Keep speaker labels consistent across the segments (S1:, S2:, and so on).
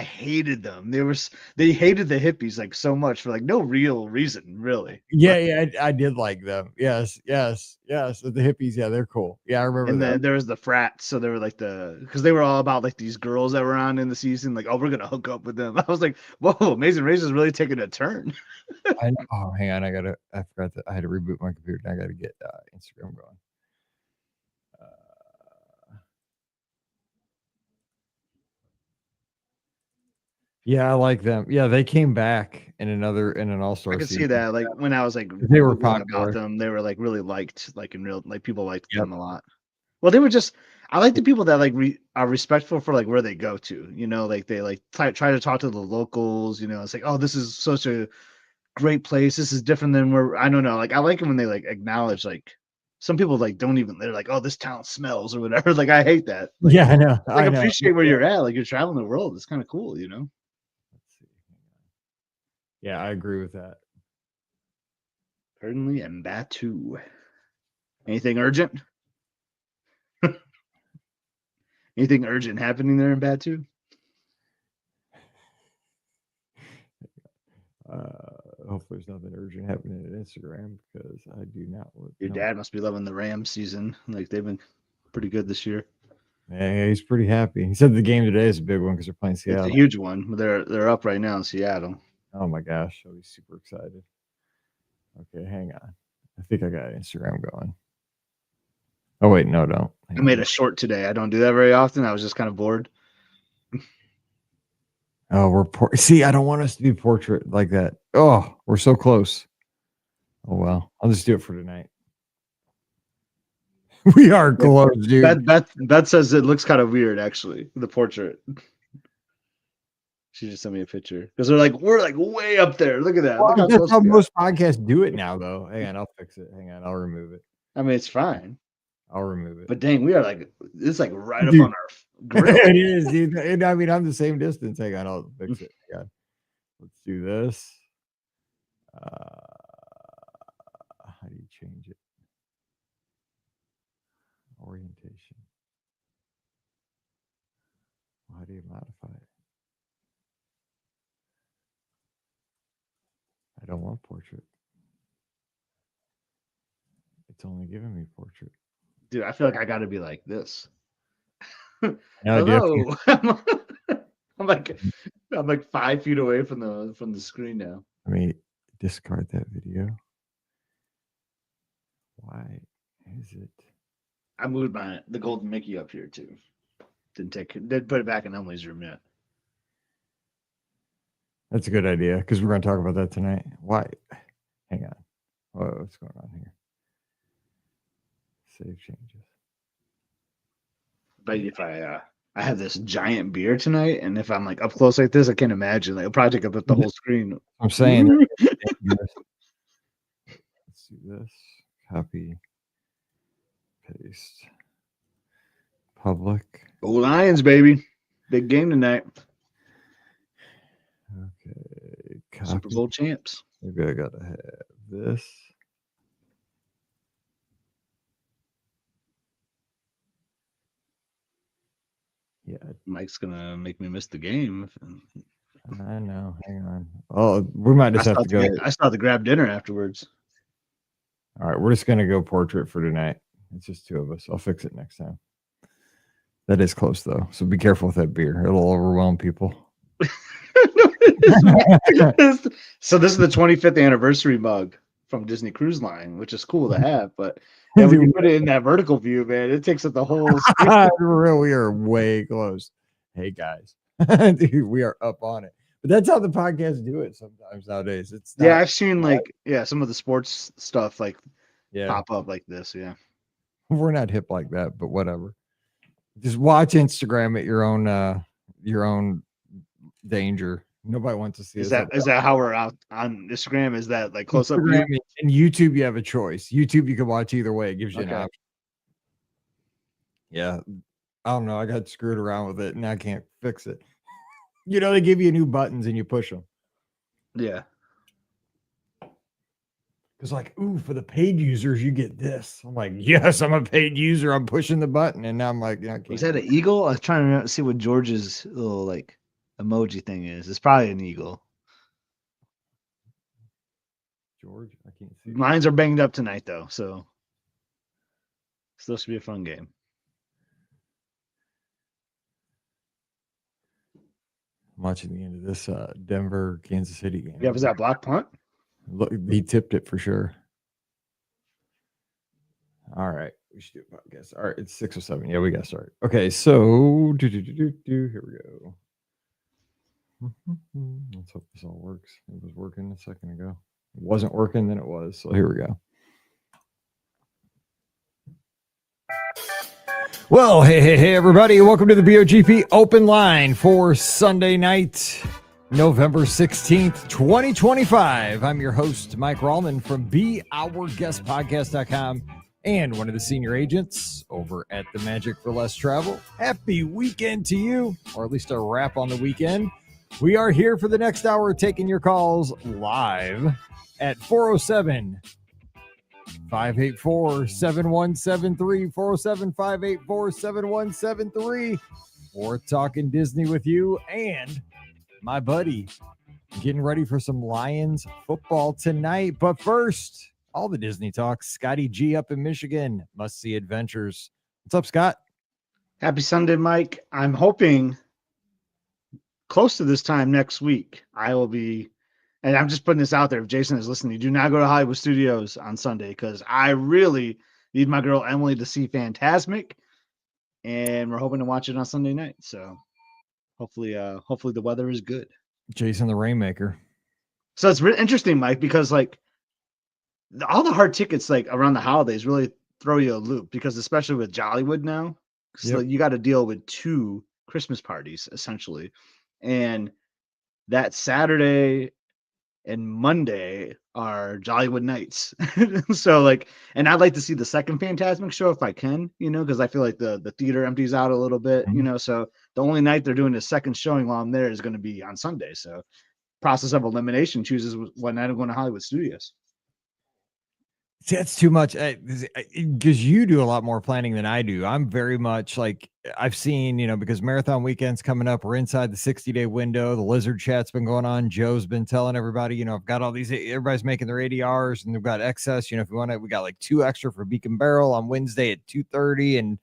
S1: hated them. They hated the hippies like so much for like no real reason, really.
S2: Yeah, I did like them. Yes. The hippies, yeah, they're cool. Yeah, I remember
S1: And
S2: that.
S1: then there was the frats, so they were like because they were all about like these girls that were on in the season, like, oh, we're gonna hook up with them. I was like, whoa, Amazing Race is really taking a turn.
S2: Oh, hang on, I forgot that I had to reboot my computer. And I got to get Instagram going. Yeah, I like them. Yeah, they came back in an all-star
S1: I could
S2: season.
S1: see that. Like when I was like
S2: They were
S1: Googling about
S2: popular.
S1: them, they were like really liked, like in real, like people liked
S2: Yep.
S1: them a lot. Well, they were just. I like the people that like are respectful for like where they go to. Like they like try to talk to the locals. It's like, oh, this is such a great place. This is different than where I don't know. Like I like it when they like acknowledge like some people like don't even they're like, oh, this town smells or whatever. Like I hate that. Like,
S2: Yeah, I know.
S1: like
S2: I know.
S1: appreciate where you're at. Like you're traveling the world. It's kind of cool,
S2: Let's see. Yeah, I agree with that.
S1: Certainly, and Batu. Anything urgent? Anything urgent happening there in Batu?
S2: Hopefully there's nothing urgent happening at Instagram because I do not want.
S1: Your dad must be loving the Rams season. Like they've been pretty good this year.
S2: Yeah, he's pretty happy. He said the game today is a big one because they're playing Seattle.
S1: It's a huge one. They're up right now in Seattle.
S2: Oh my gosh, I'll be super excited. Okay, hang on. I think I got Instagram going. Oh wait, no, don't.
S1: I made a short today. I don't do that very often. I was just kind of bored.
S2: Oh, see, I don't want us to do portrait like that. Oh, we're so close. Oh well, I'll just do it for tonight. We are close, dude.
S1: Beth says it looks kind of weird, actually, the portrait. She just sent me a picture because we're like way up there. Look at that.
S2: Well,
S1: Look
S2: that's how most podcasts do it now, though. Hang on, I'll fix it. Hang on, I'll remove it.
S1: I mean, it's fine.
S2: I'll remove it.
S1: But dang, we are like it's like right up on our grill.
S2: It is, dude. I mean, I'm the same distance. Hang on, I'll fix it. Hang on. Let's do this. How do you change it? Orientation. How do you modify it? I don't want portrait. It's only giving me portrait.
S1: Dude, I feel like I got to be like this.
S2: Hello.
S1: I'm like 5 feet away from the screen now.
S2: Let me discard that video. Why is it?
S1: I moved the golden Mickey up here too. Didn't put it back in Emily's room yet.
S2: That's a good idea because we're going to talk about that tonight. Why? Hang on. What's going on here? Save changes.
S1: But if I have this giant beer tonight, and if I'm like up close like this, I can't imagine. Like, it'll probably take up the whole screen.
S2: I'm saying. Let's do this. Copy. Paste. Public.
S1: Go Lions, baby. Big game tonight.
S2: Okay. Copy.
S1: Super Bowl champs.
S2: Maybe I got to have this. Yeah.
S1: Mike's going to make me miss the game.
S2: I know. Hang on. Oh, we might just have to go.
S1: I still have to grab dinner afterwards.
S2: All right. We're just going to go portrait for tonight. It's just two of us. I'll fix it next time. That is close, though. So be careful with that beer. It'll overwhelm people.
S1: So this is the 25th anniversary mug from Disney Cruise Line, which is cool to have. But when you put it in that vertical view, man, it takes up the whole screen.
S2: We are way close. Hey, guys. Dude, we are up on it. But that's how the podcasts do it sometimes nowadays.
S1: I've seen some of the sports stuff pop up like this. Yeah.
S2: We're not hip like that, but whatever. Just watch Instagram at your own danger. Nobody wants to see
S1: Is that how we're out on Instagram? Is that like close up?
S2: And YouTube, you have a choice. YouTube, you can watch either way. It gives you an option. Yeah. I don't know. I got screwed around with it and I can't fix it. They give you new buttons and you push them.
S1: Yeah.
S2: Because for the paid users, you get this. I'm like, yes, I'm a paid user. I'm pushing the button. And now I'm like,
S1: is that an eagle? I was trying to see what George's little emoji thing is. It's probably an eagle.
S2: George, I can't see.
S1: Mines are banged up tonight though, so still should be a fun game.
S2: I'm watching the end of this Denver Kansas City game.
S1: Yeah, was that block punt?
S2: Look, he tipped it for sure. All right, we should do a podcast. All right, it's 6:07. Yeah, we got started. Okay, so here we go. Let's hope this all works. It was working a second ago. It wasn't working, then it was. So here we go. Well, hey, everybody. Welcome to the BOGP Open Line for Sunday night, November 16th, 2025. I'm your host, Mike Rallman from BeOurGuestPodcast.com and one of the senior agents over at the Magic for Less Travel. Happy weekend to you, or at least a wrap on the weekend. We are here for the next hour taking your calls live at 407 584-7173, 407-584-7173. We're talking Disney with you and my buddy. Getting ready for some Lions football tonight. But first, all the Disney talk. Scotty G up in Michigan. Must see adventures. What's up, Scott?
S1: Happy Sunday, Mike. I'm hoping close to this time next week, I will be, and I'm just putting this out there. If Jason is listening, do not go to Hollywood Studios on Sunday because I really need my girl Emily to see Fantasmic, and we're hoping to watch it on Sunday night. So hopefully the weather is good.
S2: Jason the Rainmaker.
S1: So it's really interesting, Mike, because like all the hard tickets like around the holidays really throw you a loop because especially with Jollywood now, so you got to deal with 2 Christmas parties essentially. And that Saturday and Monday are Jollywood nights. So like, and I'd like to see the second Fantasmic show if I can, because I feel like the theater empties out a little bit, so the only night they're doing a second showing while I'm there is going to be on Sunday. So process of elimination chooses what night I'm going to Hollywood Studios.
S2: See, that's too much because you do a lot more planning than I do. I'm very much like I've seen, because marathon weekend's coming up. We're inside the 60-day window. The Lizard Chat's been going on. Joe's been telling everybody, I've got all these, everybody's making their ADRs and they've got excess. If you want it, we got like 2 extra for Beacon Barrel on Wednesday at 2:30. And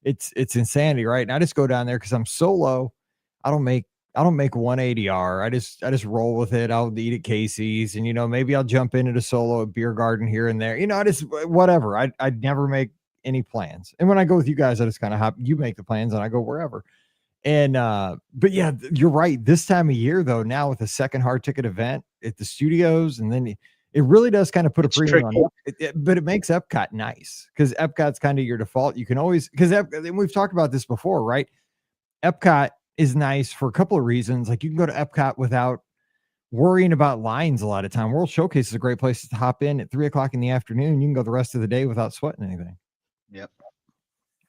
S2: it's insanity, right? And I just go down there because I'm solo. I don't make one ADR. I just roll with it. I'll eat at Casey's and, maybe I'll jump into the solo at Beer Garden here and there, I just, whatever. I never make any plans. And when I go with you guys, I just kind of hop, you make the plans and I go wherever. And, but yeah, you're right. This time of year though, now with a second hard ticket event at the studios, and then it really does kind of put a premium on it, but it makes Epcot nice because Epcot's kind of your default. You can always, because we've talked about this before, right? Epcot is nice for a couple of reasons. Like you can go to Epcot without worrying about lines a lot of time. World Showcase is a great place to hop in at 3:00 in the afternoon. You can go the rest of the day without sweating anything.
S1: Yep.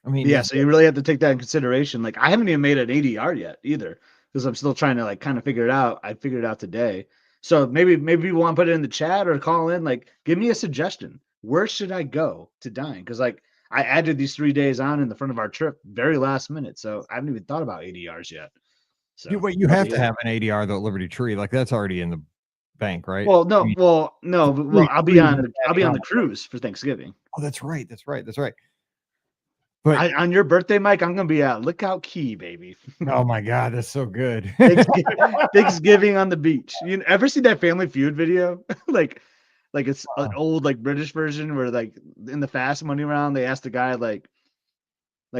S2: I mean,
S1: yeah. So you really have to take that in consideration. Like I haven't even made an ADR yet either because I'm still trying to like kind of figure it out. I figured it out today. So maybe you want to put it in the chat or call in. Like, give me a suggestion. Where should I go to dine? Because like I added these 3 days on in the front of our trip very last minute. So I haven't even thought about ADRs yet. So
S2: you have to have an ADR though at Liberty Tree. Like that's already in the bank, right?
S1: Well, no, I'll be on the cruise for Thanksgiving.
S2: Oh, that's right.
S1: But on your birthday, Mike, I'm gonna be at Lookout Key, baby.
S2: Oh my God, that's so good.
S1: Thanksgiving on the beach. You ever see that Family Feud video? like it's an old like British version where like in the Fast Money Round they asked the guy like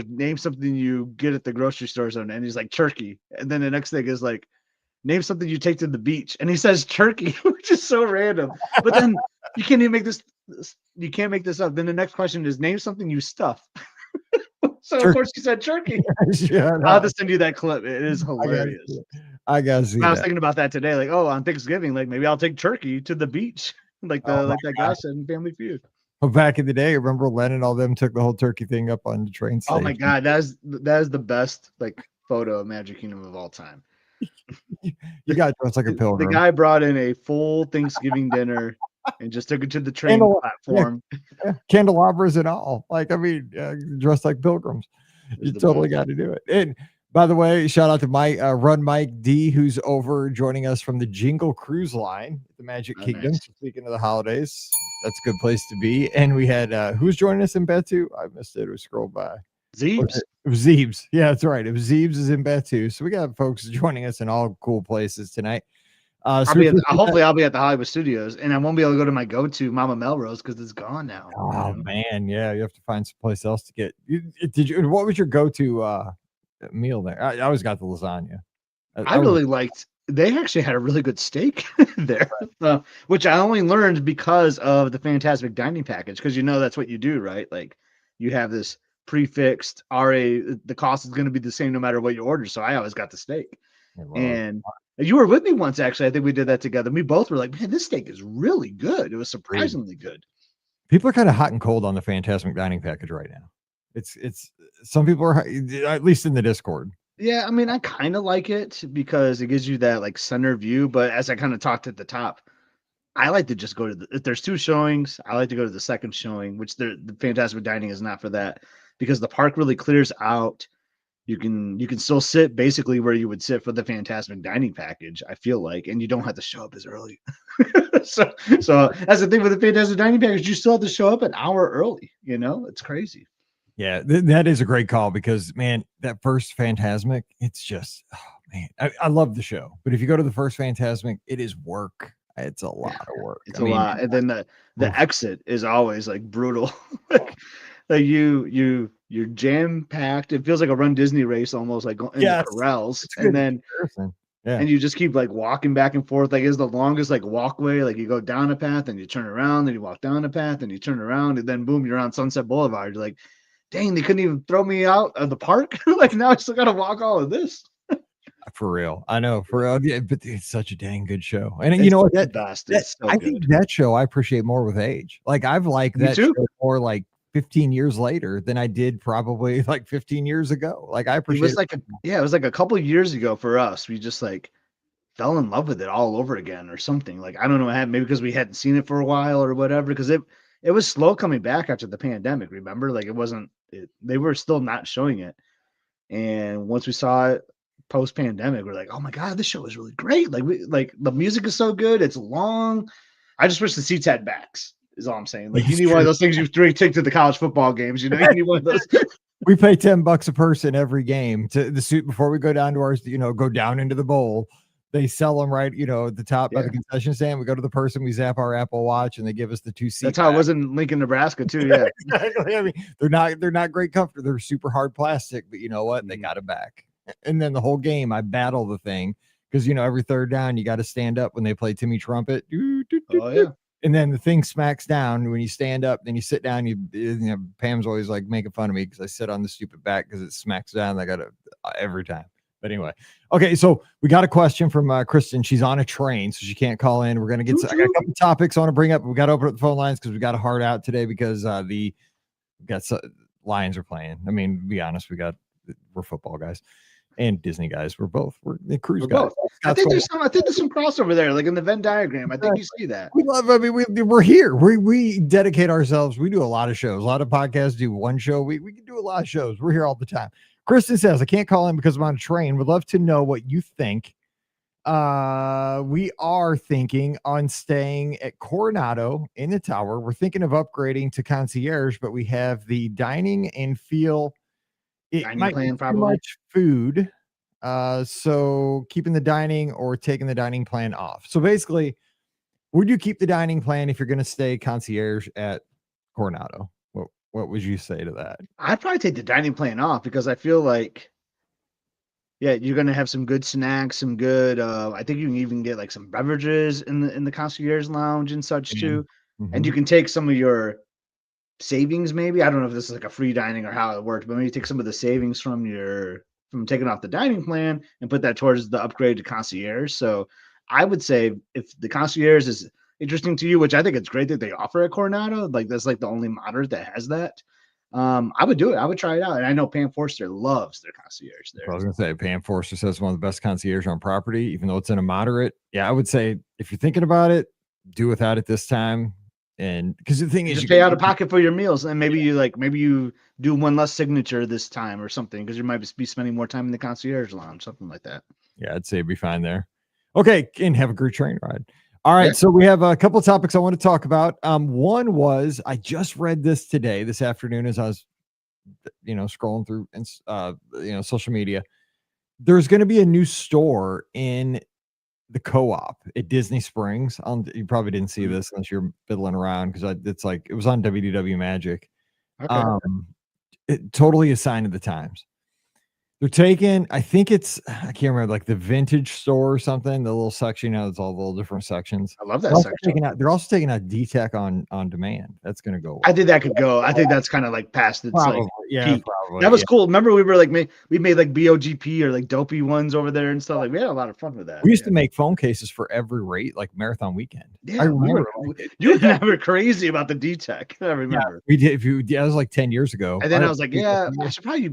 S1: name something you get at the grocery store and he's like turkey, and then the next thing is like name something you take to the beach, and he says turkey, which is so random. But then you can't even make this. You can't make this up. Then the next question is name something you stuff. So turkey. Of course he said turkey. I'll have to send you that clip. It is hilarious.
S2: I gotta see.
S1: I was thinking about that today. Like, oh, on Thanksgiving, like maybe I'll take turkey to the beach, like that guy said in Family Feud.
S2: Well, back in the day, remember Len and all them took the whole turkey thing up on the train stage.
S1: Oh my God, that is the best like photo of Magic Kingdom of all time.
S2: You got dressed like a pilgrim.
S1: The guy brought in a full Thanksgiving dinner and just took it to the train platform.
S2: Yeah. Candelabras and all. Like, I mean, dressed like pilgrims. You totally got to do it. By the way, shout out to Mike D, who's over joining us from the Jingle Cruise Line at the Magic
S1: Oh,
S2: Kingdom.
S1: nice.
S2: So speaking of the holidays, that's a good place to be. And we had who's joining us in Batu? I missed it. We scrolled by.
S1: Zeebs.
S2: It was Zeebs. Yeah, that's right. It was Zeebs is in Batu. So we got folks joining us in all cool places tonight.
S1: Hopefully I'll be at the Hollywood Studios, and I won't be able to go to my go-to Mama Melrose because it's gone now.
S2: Oh man, yeah, you have to find someplace else to get. Did you? What was your go-to meal there? I always got the lasagna.
S1: I really liked. They actually had a really good steak there, which I only learned because of the Fantastic Dining package. Because that's what you do, right? Like you have this prefixed RA. The cost is going to be the same no matter what you order. So I always got the steak. And you were with me once, actually. I think we did that together. We both were like, man, this steak is really good. It was surprisingly good.
S2: People are kind of hot and cold on the Fantastic Dining package right now. It's some people are, at least in the Discord.
S1: Yeah, I mean, I kind of like it because it gives you that like center view. But as I kind of talked at the top, I like to just go to if there's two showings, I like to go to the second showing, which the Fantastic Dining is not for that because the park really clears out. You can still sit basically where you would sit for the Fantastic Dining package, I feel like, and you don't have to show up as early. so that's the thing with the Fantastic Dining package, you still have to show up an hour early. It's crazy.
S2: Yeah, that is a great call because man, that first Fantasmic, it's just man, I love the show, but if you go to the first Fantasmic, it is work. It's a lot of work.
S1: It's a lot, and then the exit is always like brutal. Like you're jam packed. It feels like a Run Disney race almost, like in the corrals, and then and you just keep like walking back and forth. Like it's the longest like walkway. Like you go down a path and you turn around, then you walk down a path and you turn around, and then boom, you're on Sunset Boulevard. You're like, dang, they couldn't even throw me out of the park. Like now I still got to walk all of this.
S2: For real, I know, for real. Yeah, but it's such a dang good show, and you know what? I think that show I appreciate more with age. Like I've liked that show more like 15 years later than I did probably like 15 years ago. Like I appreciate
S1: it was like a couple of years ago for us. We just like fell in love with it all over again or something. Like I don't know what happened, maybe because we hadn't seen it for a while or whatever, because it was slow coming back after the pandemic, remember? Like they were still not showing it. And once we saw it post-pandemic, we're like, oh my God, this show is really great. Like the music is so good, it's long. I just wish the seats had backs. Is all I'm saying. Like you need one of those things you take to the college football games. You need one of those.
S2: We pay $10 a person every game to the suit before we go down to ours. Go down into the bowl. They sell them right, at the top by the concession stand. We go to the person, we zap our Apple Watch, and they give us the 2 seats.
S1: That's how it was in Lincoln, Nebraska, too. Yeah,
S2: exactly. I mean, they're not great comfort. They're super hard plastic, but you know what? They got it back. And then the whole game, I battle the thing because every third down you got to stand up when they play Timmy Trumpet.
S1: Oh yeah.
S2: And then the thing smacks down when you stand up, then you sit down. Pam's always like making fun of me because I sit on the stupid back because it smacks down. I got to every time. But anyway, okay. So we got a question from Kristen. She's on a train, so she can't call in. We're gonna get. I got a couple topics I want to bring up. We got to open up the phone lines because we got a hard out today because Lions are playing. I mean, to be honest, we're football guys. And Disney guys, we're the cruise guys.
S1: I think there's some crossover there, like in the Venn diagram. I think you see that.
S2: We're here. We dedicate ourselves. We do a lot of shows, a lot of podcasts. Do one show. We can do a lot of shows. We're here all the time. Kristen says, I can't call in because I'm on a train. Would love to know what you think. We are thinking on staying at Coronado in the tower. We're thinking of upgrading to concierge, but we have the dining and feel. It
S1: dining
S2: might
S1: plan,
S2: be too much food. So keeping the dining or taking the dining plan off. So basically, would you keep the dining plan if you're going to stay concierge at Coronado? What would you say to that?
S1: I'd probably take the dining plan off because I feel like, you're going to have some good snacks, some good, I think you can even get like some beverages in the concierge lounge and such too. Mm-hmm. And you can take some of your savings, maybe. I don't know if this is like a free dining or how it works, but maybe take some of the savings from taking off the dining plan and put that towards the upgrade to concierge. So I would say if the concierge is interesting to you, which I think it's great that they offer at Coronado, like that's like the only moderate that has that. I would do it. I would try it out. And I know Pam Forster loves their concierge there.
S2: I was going to say, Pam Forster says one of the best concierge on property, even though it's in a moderate. Yeah, I would say if you're thinking about it, do without it this time. And because the thing
S1: You
S2: is,
S1: just pay out of pocket for your meals, and maybe you do one less signature this time or something, because you might be spending more time in the concierge lounge, something like that.
S2: yeah, I'd say it'd be fine there. Okay, and have a great train ride. All right,
S1: Yeah.
S2: so we have a couple of topics I want to talk about. One was I just read this afternoon as I was, scrolling through social media. There's going to be a new store in the co-op at Disney Springs. You probably didn't see this unless you're fiddling around because it was on WDW Magic.
S1: Okay.
S2: It totally a sign of the times. They're taking, I can't remember, like the vintage store or something, the little section, it's all the little different sections.
S1: I love that section.
S2: They're also taking out DTech on demand. That's going to go away.
S1: I think that could go. I think that's kind of like past its
S2: Probably,
S1: like
S2: yeah,
S1: peak.
S2: probably.
S1: That was cool. Remember we were like we made like BOGP or like dopey ones over there and stuff. Like we had a lot of fun with that.
S2: We used to make phone cases for every rate, like Marathon Weekend.
S1: Yeah,
S2: I remember.
S1: You were crazy about the DTech. I remember.
S2: We did. That was like 10 years ago.
S1: And then I was like, yeah, I should probably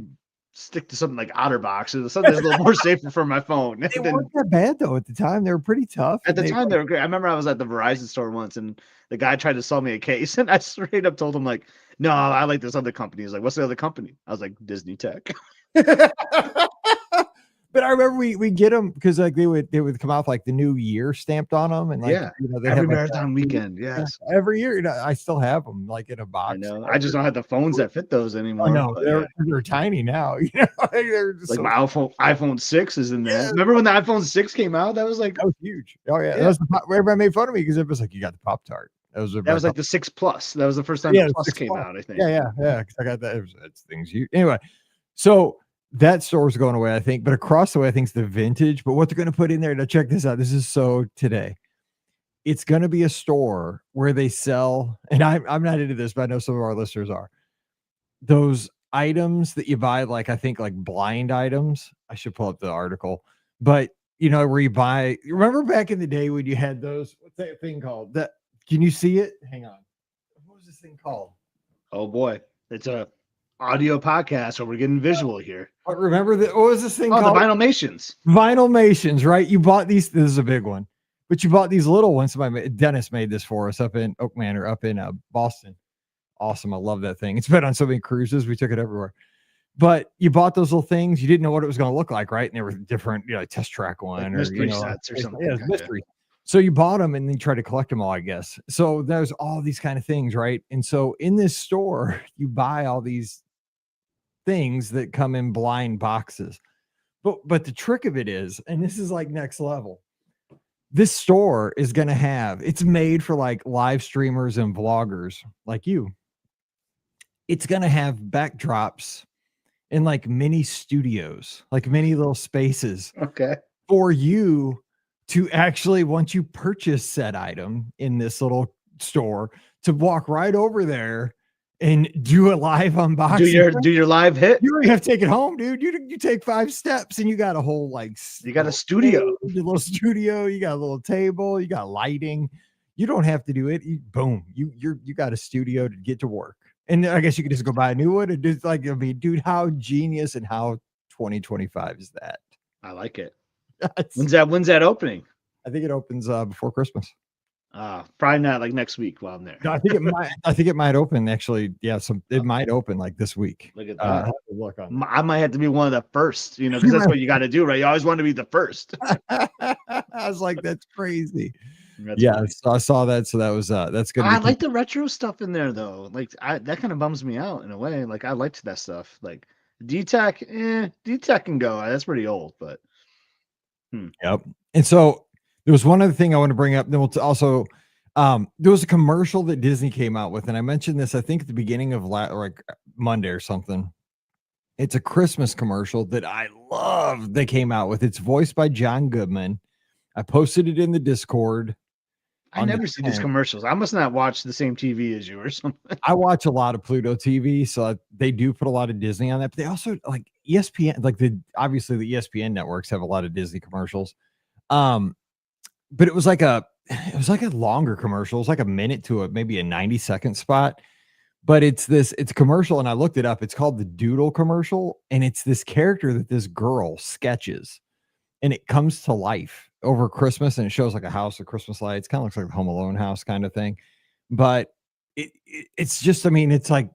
S1: stick to something like OtterBox or something that's a little more safer for my phone.
S2: They weren't that bad though at the time. They were pretty tough.
S1: At the time, they were great. I remember I was at the Verizon store once, and the guy tried to sell me a case, and I straight up told him like, "No, I like this other company." He's like, "What's the other company?" I was like, "Disney Tech."
S2: But I remember we get them because like they would come out with, like the new year stamped on them, and like
S1: they every Marathon Weekend, yes,
S2: every year. I still have them like in a box.
S1: I know. I just don't have the phones that fit those anymore.
S2: No, they're tiny now. They're just
S1: like my iPhone 6 is in there. Remember when the iPhone 6 came out? That was
S2: huge. Oh yeah, that was everybody made fun of me because it was like you got the Pop-Tart. That was like
S1: the 6 Plus. That was the first time the Plus came out, I think.
S2: Yeah. Because I got that. That's things anyway. So that store's going away, I think. But across the way, I think it's the vintage. But what they're going to put in there, now check this out. This is so today. It's going to be a store where they sell, and I'm not into this, but I know some of our listeners are. Those items that you buy, like I think like blind items. I should pull up the article. But where you buy, remember back in the day when you had those, what's that thing called? Can you see it? Hang on. What was this thing called?
S1: Oh boy. It's a audio podcast, so we're getting visual here.
S2: Remember what was this thing called?
S1: The Vinylmations.
S2: Vinylmations, right? You bought these. This is a big one, but you bought these little ones. Dennis made this for us up in Oak Manor, up in Boston. Awesome. I love that thing. It's been on so many cruises. We took it everywhere. But you bought those little things. You didn't know what it was going to look like, right? And they were different, test track one
S1: like
S2: or
S1: mystery sets or something.
S2: Yeah, mystery. So you bought them and then you tried to collect them all, I guess. So there's all these kind of things, right? And so in this store, you buy all these things that come in blind boxes. But the trick of it is, and this is like next level, this store is going to have, it's made for like live streamers and vloggers like you. It's going to have backdrops in like mini studios, like mini little spaces.
S1: Okay.
S2: For you to actually, once you purchase said item in this little store, to walk right over there and do a live unboxing.
S1: Do your live hit.
S2: You don't even have to take it home, dude. You take 5 steps and you got a whole
S1: you got a studio.
S2: A little studio, you got a little table, you got lighting. You don't have to do it. Boom. You got a studio to get to work. And I guess you could just go buy a new one and just dude, how genius and how 2025 is that?
S1: I like it. When's that opening?
S2: I think it opens before Christmas.
S1: Probably not like next week while I'm there.
S2: No, I think it might open actually. Yeah, it might open like this week.
S1: Look at that. I might have to be one of the first, because that's what you got to do, right? You always want to be the first.
S2: I was like, that's crazy. So I saw that. So that was that's good.
S1: I like the retro stuff in there though. Like that kind of bums me out in a way. Like I liked that stuff. Like DTech can go. That's pretty old, but
S2: Yep. And so there was one other thing I want to bring up. Then we'll also there was a commercial that Disney came out with, and I mentioned this I think at the beginning of like Monday or something. It's a Christmas commercial that I love. They came out with. It's voiced by John Goodman. I posted it in the Discord.
S1: I never see these commercials. I must not watch the same TV as you or something.
S2: I watch a lot of Pluto TV, so they do put a lot of Disney on that. But they also like ESPN, like obviously the ESPN networks have a lot of Disney commercials. But it was like a longer commercial. It was like a minute to maybe a 90-second spot. But it's a commercial, and I looked it up. It's called the Doodle commercial, and it's this character that this girl sketches, and it comes to life over Christmas, and it shows like a house with Christmas lights. Kind of looks like a Home Alone house kind of thing. But it's just, I mean, it's like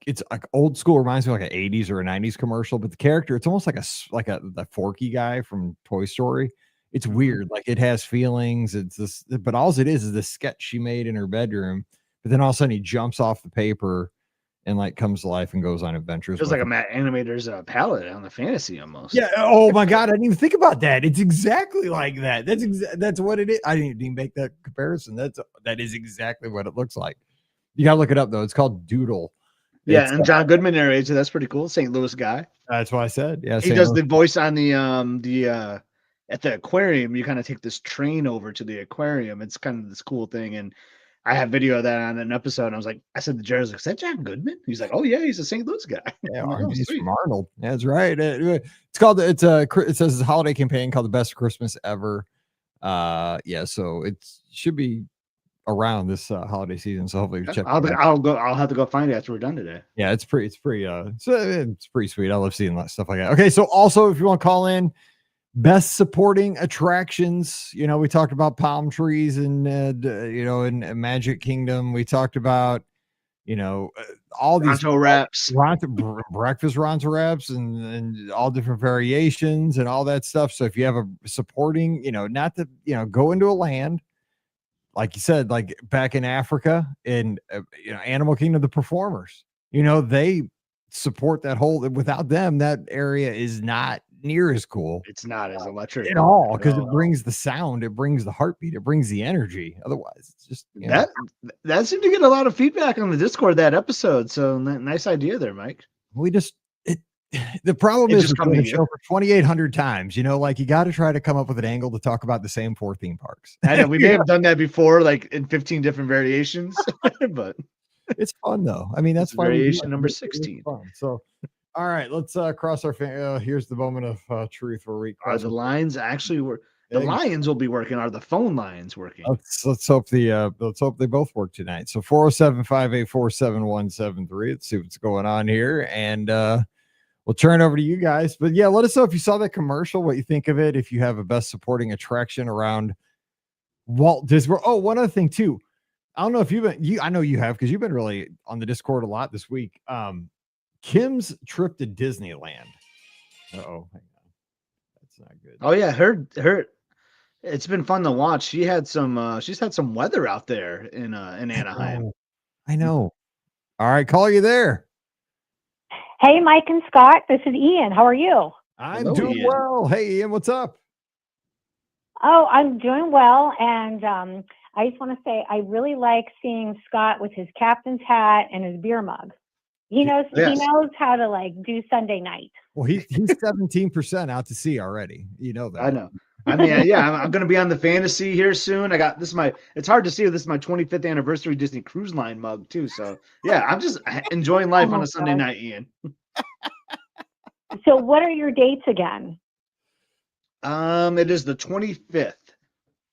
S2: old school, reminds me of like an 80s or a 90s commercial, but the character, it's almost like the Forky guy from Toy Story. It's
S1: Mhm.
S2: weird. Like it has feelings. It's this, but all it is this sketch she made in her bedroom. But then all of a sudden he jumps off the paper and like comes to life and goes on adventures
S1: Feels
S2: with
S1: like a
S2: her.
S1: Matt animator's palette on the fantasy almost.
S2: Yeah. Oh my God. I didn't even think about that. It's exactly like that. That's what it is. I didn't even make that comparison. That is exactly what it looks like. You gotta look it up though. It's called Doodle.
S1: Yeah,
S2: It's
S1: and John Goodman narrates it. That's pretty cool. St. Louis guy.
S2: That's what I said. Yeah,
S1: He
S2: St.
S1: does
S2: Louis.
S1: the voice on the at the aquarium. You kind of take this train over to the aquarium. It's kind of this cool thing, and I have video of that on an episode. And I was like, I said to Jared, "Is that John Goodman?" He's like, "Oh yeah, he's a St. Louis guy."
S2: Yeah,
S1: I'm like, "Oh
S2: he's
S1: sweet."
S2: from Arnold. Yeah, that's right. It's called it says it's a holiday campaign called the Best Christmas Ever. Yeah, so it should be around this holiday season. So hopefully we
S1: Yeah,
S2: check
S1: I'll
S2: it out.
S1: I'll go. I'll have to go find it after we're done today.
S2: Yeah, it's pretty sweet. I love seeing that stuff like that. Okay, so also if you want to call in best supporting attractions, we talked about palm trees and in Magic Kingdom. We talked about all these
S1: Ronto wraps.
S2: breakfast Ronto wraps and all different variations and all that stuff. So if you have a supporting, not to, go into a land, like you said, like back in Africa and, Animal Kingdom, the performers, they support that whole, without them, that area is not near as cool
S1: It's not as electric
S2: at all
S1: at
S2: because it
S1: all.
S2: brings the sound, it brings the heartbeat, it brings the energy. Otherwise, it's just,
S1: That seemed to get a lot of feedback on the Discord that episode. So nice idea there, Mike.
S2: we just it the problem
S1: It
S2: is
S1: just
S2: with
S1: come
S2: doing
S1: to
S2: a
S1: you.
S2: show for 2,800 times, like you got to try to come up with an angle to talk about the same 4 theme parks.
S1: I know we may have done that before, like in 15 different variations, but
S2: It's fun though. I mean,
S1: this
S2: that's
S1: is
S2: why we do
S1: variation
S2: it.
S1: number
S2: It's
S1: 16.
S2: fun. So, all right, let's cross our. Here's the moment of truth where we
S1: Are
S2: cross
S1: the
S2: our.
S1: lines actually work? The
S2: Fingers.
S1: lions will be working. Are the phone lines working?
S2: Let's hope they both work tonight. So 407-584-7173. Let's see what's going on here. And we'll turn it over to you guys. But yeah, let us know if you saw that commercial, what you think of it, if you have a best supporting attraction around Walt Disney World. Oh, one other thing too. I don't know if I know you have because you've been really on the Discord a lot this week. Kim's trip to Disneyland. Oh, hang on. That's not good.
S1: Oh yeah, her. It's been fun to watch. She's had some weather out there in Anaheim.
S2: I know. All right, call you there.
S3: Hey, Mike and Scott, this is Ian. How are you?
S2: I'm
S1: Hello,
S2: doing
S1: Ian.
S2: well. Hey, Ian, what's up?
S3: Oh, I'm doing well. And I just want to say I really like seeing Scott with his captain's hat and his beer mug. He knows
S1: Yes.
S3: he knows how to like do Sunday night.
S2: Well, he's 17% out to sea already. You know that.
S1: I know. I mean, yeah, I'm going to be on the fantasy here soon. I got this is my. It's hard to see. This is my 25th anniversary Disney Cruise Line mug too. So yeah, I'm just enjoying life on
S3: my
S1: a Sunday
S3: gosh.
S1: night, Ian.
S3: So what are your dates again?
S1: It is the 25th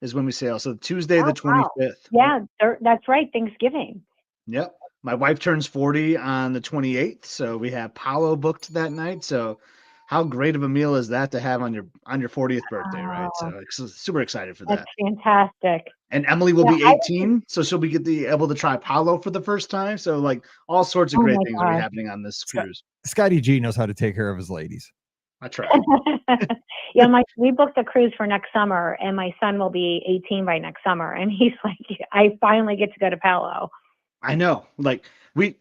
S1: is when we sail. So Tuesday the
S3: Wow.
S1: 25th.
S3: Yeah, that's right. Thanksgiving.
S1: Yep. My wife turns 40 on the 28th, so we have Palo booked that night. So how great of a meal is that to have on your 40th birthday, right?
S3: Oh,
S1: So super excited for
S3: that's
S1: that.
S3: fantastic.
S1: And Emily will
S3: Yeah,
S1: be 18, so she'll be able to try Palo for the first time. So like all sorts of
S3: Oh
S1: great
S3: my
S1: things will be
S3: gosh.
S1: happening on this cruise.
S2: Scotty G knows how to take care of his ladies.
S1: I try.
S3: Yeah, we booked a cruise for next summer, and my son will be 18 by next summer, and he's like, I finally get to go to Palo.
S1: I know. Like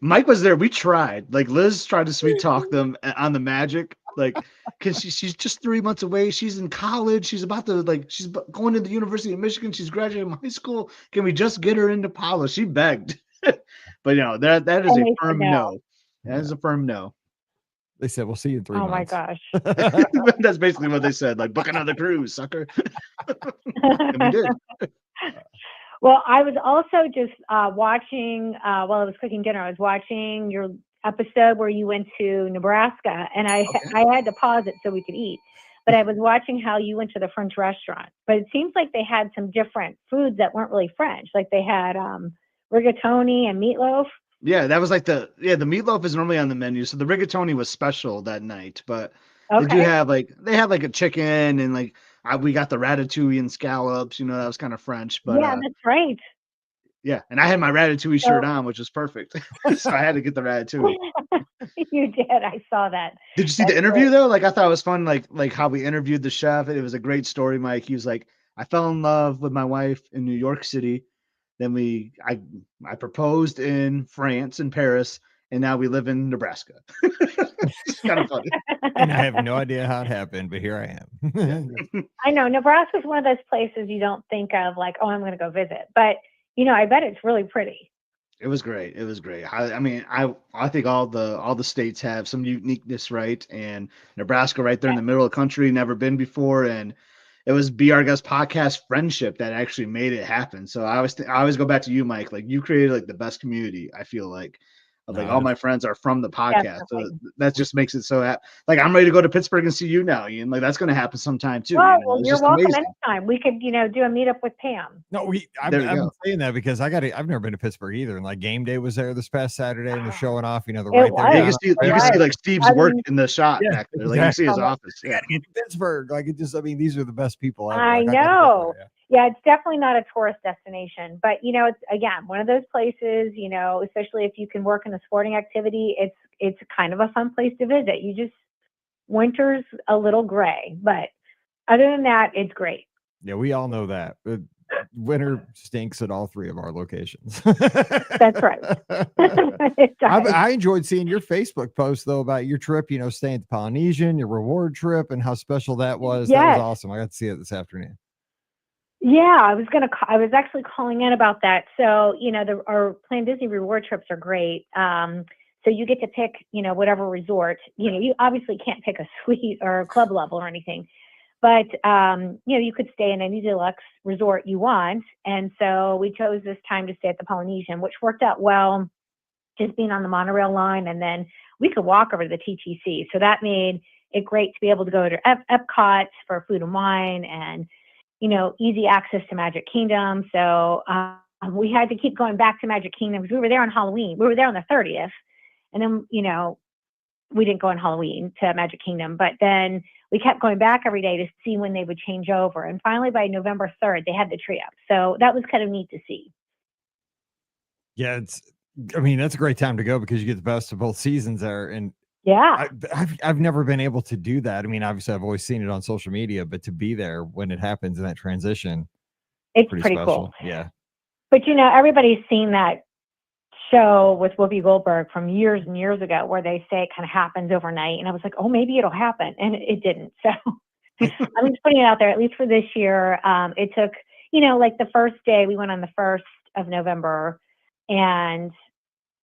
S1: Mike was there. We tried. Like Liz tried to sweet talk them on the Magic. Like, cause she's just 3 months away. She's in college. She's about to she's going to the University of Michigan. She's graduating from high school. Can we just get her into Palo? She begged, but that is
S3: And
S1: a
S3: they said
S1: firm
S3: no.
S1: no. That is a firm no.
S2: They said, we'll see you in 3
S3: Oh my
S2: months.
S3: gosh.
S1: That's basically what they said. Like, book another cruise, sucker. And we did.
S3: Well, I was also just watching while I was cooking dinner. I was watching your episode where you went to Nebraska, and I had to pause it so we could eat. But I was watching how you went to the French restaurant. But it seems like they had some different foods that weren't really French. Like they had rigatoni and meatloaf.
S1: Yeah, that was like the meatloaf is normally on the menu. So the rigatoni was special that night, but they do
S3: Okay.
S1: have they have like a chicken and like we got the ratatouille and scallops, that was kind of French, but
S3: Yeah, that's right.
S1: Yeah, and I had my Ratatouille shirt on, which was perfect. So I had to get the Ratatouille.
S3: You did. I saw that.
S1: Did you see
S3: That's
S1: the interview
S3: great.
S1: though? Like I thought it was fun, like how we interviewed the chef. It was a great story, Mike. He was like, I fell in love with my wife in New York City. Then I proposed in France in Paris, and now we live in Nebraska. It's kind of funny.
S2: And I have no idea how it happened, but here I am.
S3: I know Nebraska is one of those places you don't think of like, oh, I'm going to go visit, but I bet it's really pretty.
S1: It was great. It was great. I mean, I think all the states have some uniqueness, right? And Nebraska, right there in the middle of the country, never been before, and it was Be Our Guest podcast friendship that actually made it happen. So I always go back to you, Mike. Like you created like the best community. I feel like of like all my friends are from the podcast, so
S3: Definitely.
S1: that just makes it so like I'm ready to go to Pittsburgh and see you now, Ian. Like that's going to happen sometime too.
S3: Well,
S1: It's
S3: you're
S1: just
S3: welcome
S1: amazing.
S3: anytime. We could, do a meetup with Pam.
S2: No, I've
S1: There we
S2: been
S1: go.
S2: saying that because I've never been to Pittsburgh either. And like game day was there this past Saturday and they're showing off, they're
S3: It
S2: right
S3: was.
S2: there.
S1: Yeah, you can see like Steve's work in the shot
S2: Yeah,
S1: back there. Like you can see his office.
S2: I
S1: Yeah.
S2: gotta get to Pittsburgh. Like these are the best people ever.
S3: I
S2: Like, gotta
S3: know.
S2: get there,
S3: Yeah, it's definitely not a tourist destination, but it's again one of those places. Especially if you can work in a sporting activity, it's kind of a fun place to visit. Winter's a little gray, but other than that, it's great.
S2: Yeah, we all know that. Winter stinks at all three of our locations.
S3: That's right. It does.
S2: I enjoyed seeing your Facebook post though about your trip, staying at the Polynesian, your reward trip, and how special that was. That
S3: Yes.
S2: was awesome. I got to see it this afternoon.
S3: Yeah, I was actually calling in about that. So, our Plan Disney reward trips are great. So you get to pick, whatever resort. You obviously can't pick a suite or a club level or anything, but you could stay in any deluxe resort you want. And so we chose this time to stay at the Polynesian, which worked out well, just being on the monorail line, and then we could walk over to the TTC. So that made it great to be able to go to Epcot for food and wine, and easy access to Magic Kingdom. So we had to keep going back to Magic Kingdom because we were there on Halloween. We were there on the 30th. And then, we didn't go on Halloween to Magic Kingdom. But then we kept going back every day to see when they would change over. And finally, by November 3rd, they had the tree up. So that was kind of neat to see.
S2: Yeah, that's a great time to go because you get the best of both seasons there. And
S3: yeah,
S2: I've never been able to do that. I mean, obviously I've always seen it on social media, but to be there when it happens in that transition,
S3: it's pretty cool.
S2: Yeah.
S3: But everybody's seen that show with Whoopi Goldberg from years and years ago where they say it kind of happens overnight. And I was like, oh, maybe it'll happen. And it didn't. So I'm just putting it out there, at least for this year. It took, like the first day we went on the 1st of November, and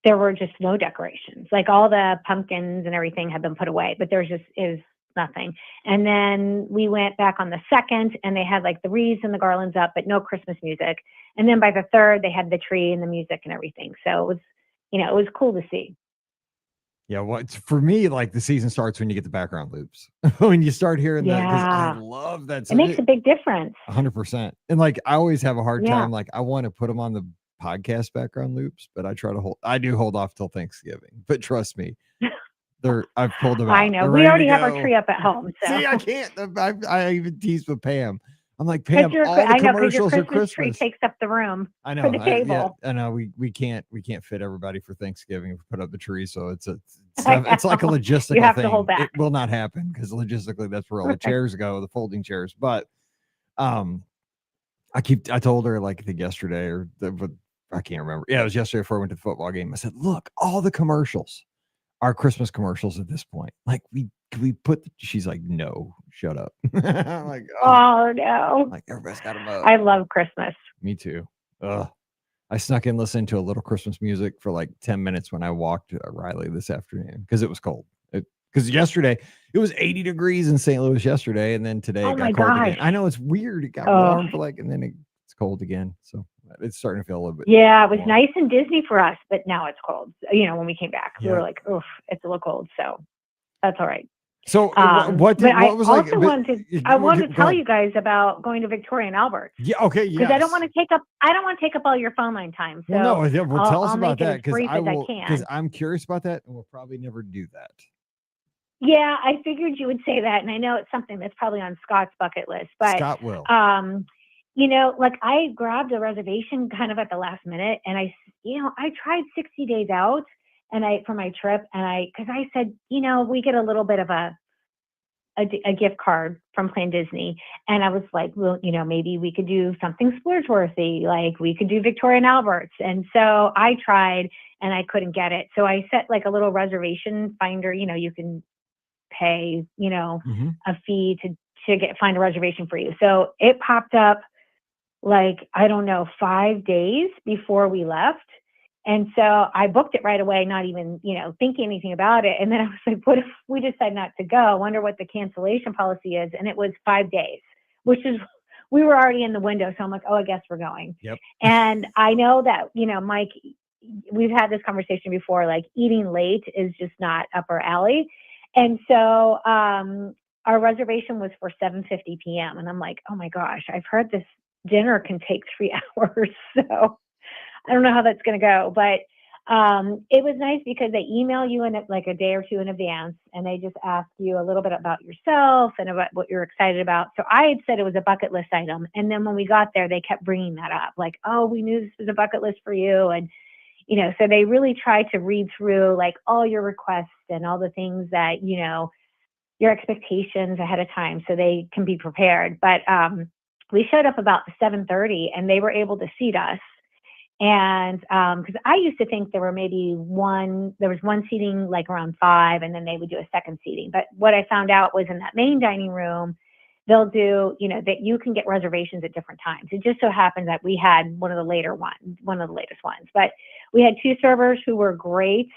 S3: there were just no decorations. Like all the pumpkins and everything had been put away, but is nothing. And then we went back on the 2nd, and they had like the wreaths and the garlands up, but no Christmas music. And then by the 3rd, they had the tree and the music and everything. So it was cool to see.
S2: Yeah, for me, like the season starts when you get the background loops. When you start hearing that, because I love that.
S3: It makes a big difference.
S2: 100%. And like I always have a hard time. Like I want to put them on the podcast background loops, but I do hold off till Thanksgiving. But trust me, I've pulled them out.
S3: I know. We already have our tree up at home. So.
S2: See, I can't. I even teased with Pam. I'm like, Pam, all the commercials are Christmas.
S3: Tree takes up the room.
S2: I know.
S3: For the table.
S2: I know. We can't fit everybody for Thanksgiving if we put up the tree. So it's like a logistical
S3: you have
S2: thing.
S3: To hold back.
S2: It will not happen because logistically that's where all the chairs go, the folding chairs. But I told her like I think yesterday but I can't remember. Yeah, it was yesterday before I went to the football game. I said, look, all the commercials are Christmas commercials at this point. Like she's like, no, shut up. I'm like,
S3: oh no.
S2: Like everybody's got them up.
S3: I love Christmas.
S2: Me too. I snuck in listening to a little Christmas music for like 10 minutes when I walked Riley this afternoon because it was cold. Because yesterday it was 80 degrees in St. Louis yesterday, and then today it got cold again. I know it's weird. It got warm for and then it's cold again. So it's starting to feel a little bit.
S3: Yeah, it was nice in Disney for us, but now it's cold. When we came back, we were like, oof, it's a little cold. So that's all right.
S2: So I wanted
S3: to tell you guys about going to Victoria and Albert.
S2: Yeah, okay, yeah.
S3: Because I don't want to take up all your phone line time. So
S2: tell us about that
S3: because
S2: I'm curious about that, and we'll probably never do that.
S3: Yeah, I figured you would say that, and I know it's something that's probably on Scott's bucket list. But
S2: Scott will.
S3: like I grabbed a reservation kind of at the last minute, and I tried 60 days out for my trip, and because I said, we get a little bit of a gift card from Plan Disney. And I was like, well, maybe we could do something splurge worthy. Like we could do Victoria and Albert's. And so I tried and I couldn't get it. So I set like a little reservation finder, you can pay, a fee to find a reservation for you. So it popped up like, I don't know, 5 days before we left. And so I booked it right away, not even, thinking anything about it. And then I was like, what if we decide not to go? I wonder what the cancellation policy is. And it was 5 days, which is, we were already in the window. So I'm like, oh, I guess we're going.
S2: Yep.
S3: And I know that, Mike, we've had this conversation before, like eating late is just not up our alley. And so our reservation was for 7:50 p.m. And I'm like, oh my gosh, I've heard this dinner can take 3 hours. So I don't know how that's going to go, but it was nice because they email you in like a day or two in advance, and they just ask you a little bit about yourself and about what you're excited about. So I had said it was a bucket list item, and then when we got there, they kept bringing that up, like, oh, we knew this was a bucket list for you, and so they really try to read through like all your requests and all the things that your expectations ahead of time, so they can be prepared. But we showed up about 7:30, and they were able to seat us. And because I used to think there was one seating like around 5, and then they would do a second seating. But what I found out was in that main dining room, they'll do, that you can get reservations at different times. It just so happened that we had one of the latest ones. But we had 2 servers who were great.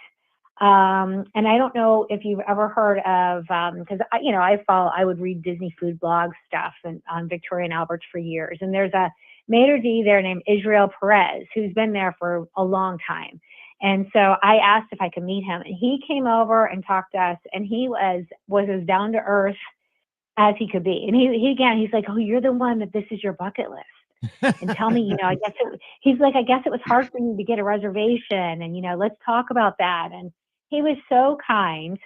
S3: And I don't know if you've ever heard of, because I would read Disney food blog stuff on Victoria and Albert's for years. And there's a maitre d' there named Israel Perez, who's been there for a long time. And so I asked if I could meet him, and he came over and talked to us, and he was as down to earth as he could be. And he's like, oh, you're the one that this is your bucket list. And tell me, I guess he's like, I guess it was hard for you to get a reservation, and, let's talk about that. And he was so kind.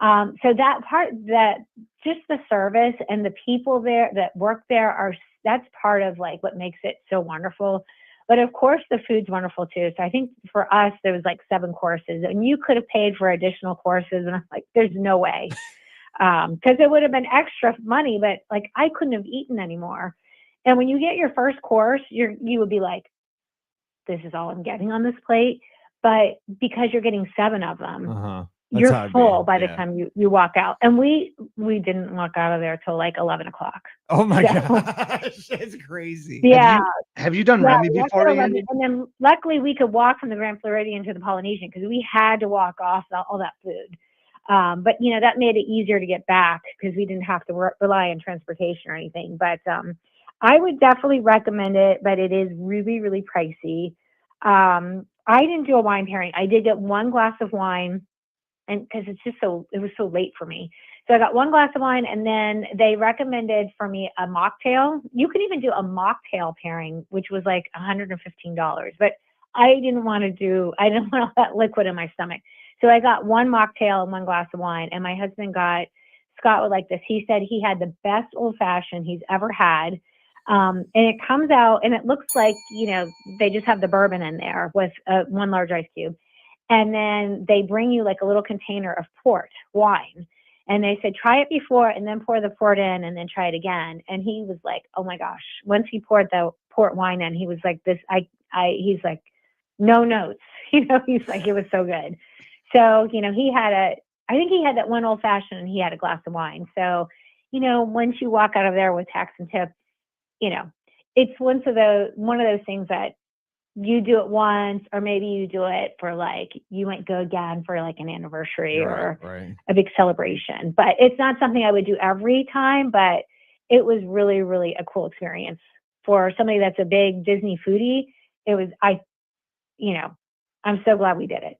S3: So that part, that just the service and the people there that work there that's part of like what makes it so wonderful. But of course the food's wonderful too. So I think for us, there was like 7 courses, and you could have paid for additional courses. And I'm like, there's no way. Cause it would have been extra money, but like I couldn't have eaten anymore. And when you get your first course, you would be like, this is all I'm getting on this plate. But because you're getting 7 of them, you're full by the time you walk out. And we didn't walk out of there till like 11 o'clock.
S2: Oh my gosh, that's crazy.
S3: Yeah.
S1: Have you done Remy before?
S3: And then luckily we could walk from the Grand Floridian to the Polynesian, because we had to walk off all that food. But that made it easier to get back because we didn't have to rely on transportation or anything. But I would definitely recommend it, but it is really, really pricey. I didn't do a wine pairing. I did get 1 glass of wine, and because it was so late for me. So I got 1 glass of wine, and then they recommended for me a mocktail. You can even do a mocktail pairing, which was like $115. But I didn't want all that liquid in my stomach. So I got 1 mocktail and 1 glass of wine. And my husband Scott would like this. He said he had the best old fashioned he's ever had. And it comes out and it looks like, they just have the bourbon in there with 1 large ice cube. And then they bring you like a little container of port wine. And they said, try it before and then pour the port in and then try it again. And he was like, oh my gosh. Once he poured the port wine in, he was like, he's like, no notes. He's like, it was so good. So, I think he had that 1 old fashioned and he had a glass of wine. So, once you walk out of there with tax and tip, it's one of those things that you do it once, or maybe you do it for like, you might go again for like an anniversary or a big celebration, but it's not something I would do every time. But it was really, really a cool experience for somebody that's a big Disney foodie. I'm so glad we did it.